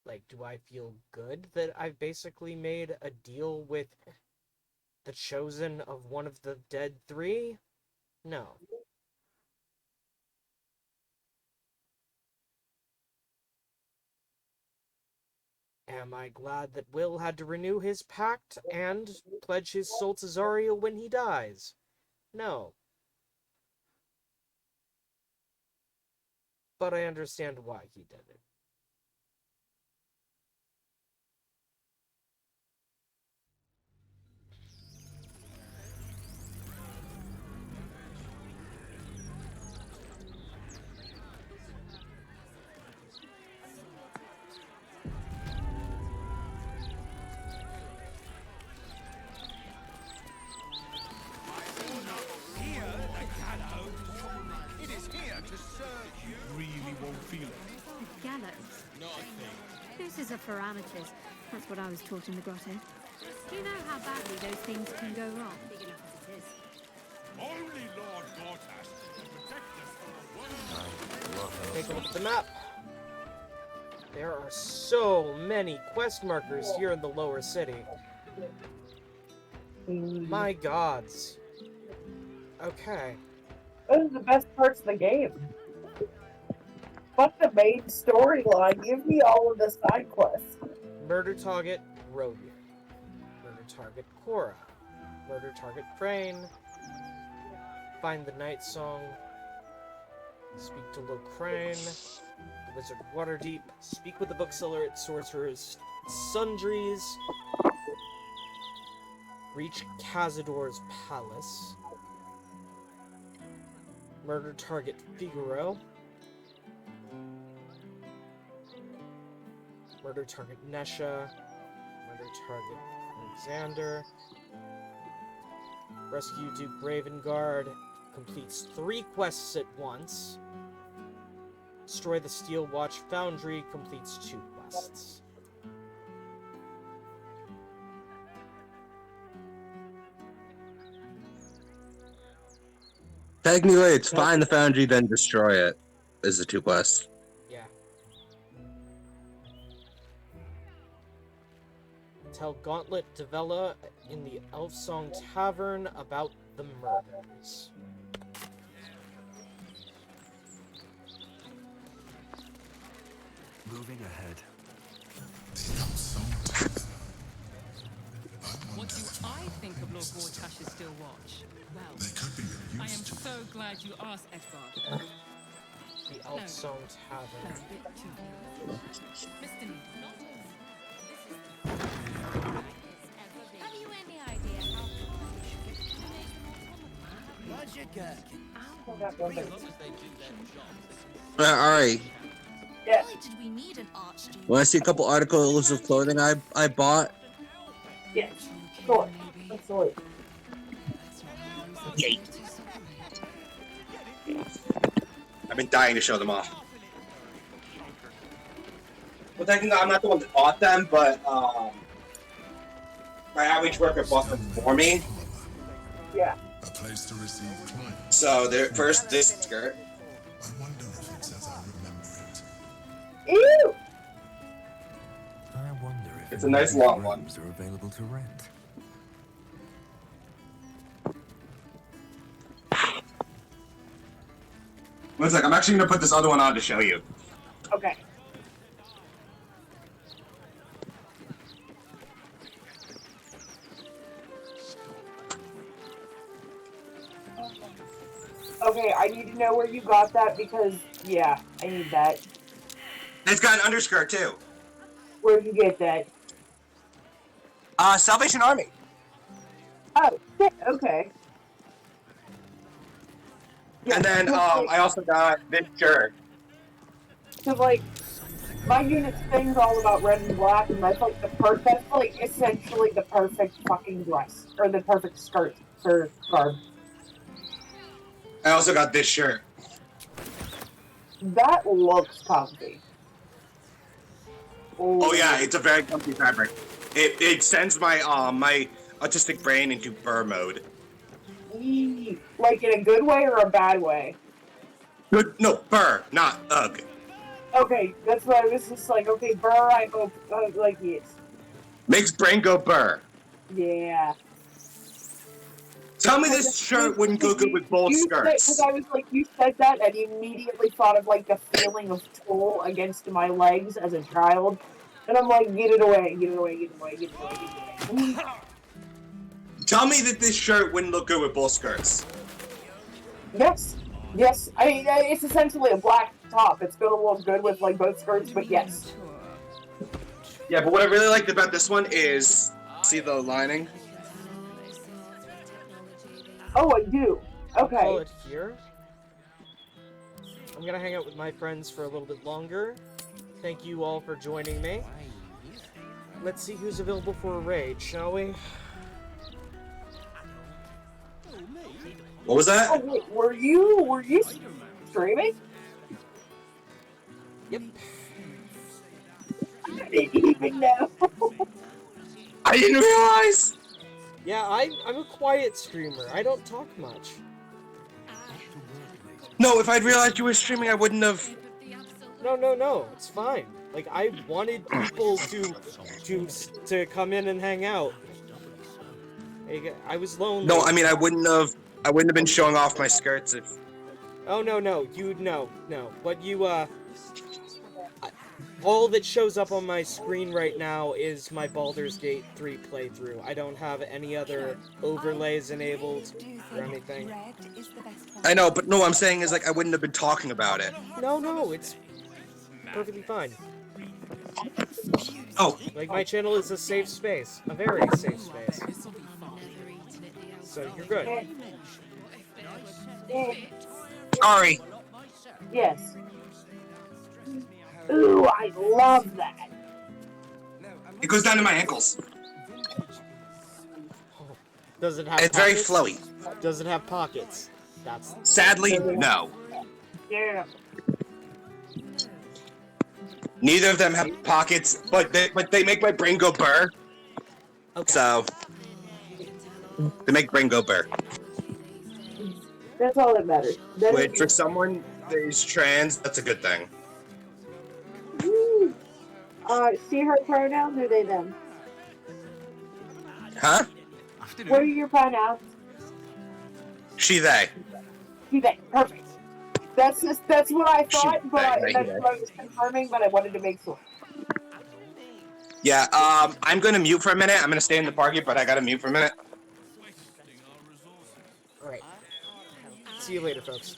Like, do I feel good that I've basically made a deal with the chosen of one of the dead three? No. Am I glad that Will had to renew his pact and pledge his soul to Zariel when he dies? No. But I understand why he did it. It is here to serve you. Really won't feel it. The gallows. This is a parameters. That's what I was taught in the grotto. Do you know how badly those things can go wrong? Big enough as it is. Only Lord Gortash can protect us from the one. Take a look at the map. There are so many quest markers here in the lower city. My gods. Okay. Those are the best parts of the game. Fuck the main storyline. Give me all of the side quests. Murder target, Rogue. Murder target, Cora. Murder target, Crane. Find the Night Song. Speak to Lil Crane. The Wizard Waterdeep. Speak with the Bookseller at Sorcerer's Sundries. Reach Cazador's Palace. Murder target, Figaro. Murder target, Nesha. Murder target, Alexander. Rescue Duke Ravengard. Completes 3 quests at once. Destroy the Steel Watch Foundry. Completes 2 quests. Technically, it's find the foundry, then destroy it, is the 2 quests. Yeah. Tell Gauntlet Devella in the Elfsong Tavern about the murders. Moving ahead. What do I think of Lord Gortash's Still Watch? Well, I am so glad you asked, Edvard. The Elfsong Tavern. No, a bit too young. Mr. Needle. Have you any idea how far we should get Alright. Yeah. Why did we need an archduke? Want to see a couple articles of clothing I bought? Yes. Sure. Absolutely. Yay. I've been dying to show them off. Well, technically, I'm not the one that bought them, but my average worker bought them for me. Yeah. A place to receive clients. So, first, this skirt. I wonder if it's as I remember it. Ew! I wonder if It's a nice long one. rooms are available to rent. One sec, I'm actually gonna put this other one on to show you. Okay. Okay, I need to know where you got that because, yeah, I need that. It's got an underskirt too. Where'd you get that? Salvation Army. Oh, shit, okay. And then I also got this shirt. Cause like, my unit's thing's all about red and black, and that's like that's like essentially the perfect fucking dress. Or the perfect skirt or garb. I also got this shirt. That looks comfy. Oh yeah, it's a very comfy fabric. It sends my my autistic brain into burr mode. Like in a good way or a bad way? Good, no, burr, not ugh. Okay, that's why I was just like, okay, burr, I hope, like, yes. Makes brain go burr. Yeah. Tell me this shirt wouldn't go good with both skirts. Because I was like, you said that, and immediately thought of, like, the feeling of toll against my legs as a child. And I'm like, get it away, get it away, get it away, get it away, get it away. Tell me that this shirt wouldn't look good with both skirts. Yes. Yes. I mean, it's essentially a black top. It's gonna look good with, like, both skirts, but yes. Yeah, but what I really liked about this one is, see the lining? Oh, I do. Okay. Call it here. I'm gonna hang out with my friends for a little bit longer. Thank you all for joining me. Let's see who's available for a raid, shall we? What was that? Oh, wait, were you streaming? Yep. I didn't even know. I didn't realize! Yeah, I'm a quiet streamer. I don't talk much. No, if I'd realized you were streaming, I wouldn't have... No, it's fine. Like, I wanted people to come in and hang out. I was lonely. No, I mean, I wouldn't have been showing off my skirts if... Oh, no. What you, all that shows up on my screen right now is my Baldur's Gate 3 playthrough. I don't have any other overlays enabled or anything. I know, but no, what I'm saying is, like, I wouldn't have been talking about it. No, it's perfectly fine. Oh. Like, my channel is a safe space. A very safe space. So, you're good. Sorry. Yes. Ooh, I love that. It goes down to my ankles. Does it have It's pockets? very flowy. Does it have pockets? That's... Sadly, no. Yeah. Neither of them have pockets, but they make my brain go burr. Okay. So they make brain go burr. That's all that matters. Which for someone that is trans, that's a good thing. Woo. See her pronouns or they them? Huh? What are your pronouns? She, they. She, they. Perfect. That's what I thought, She, but they, that's they. what I was confirming, but I wanted to make sure. Yeah, I'm gonna mute for a minute. I'm gonna stay in the party, but I gotta mute for a minute. Alright. See you later, folks.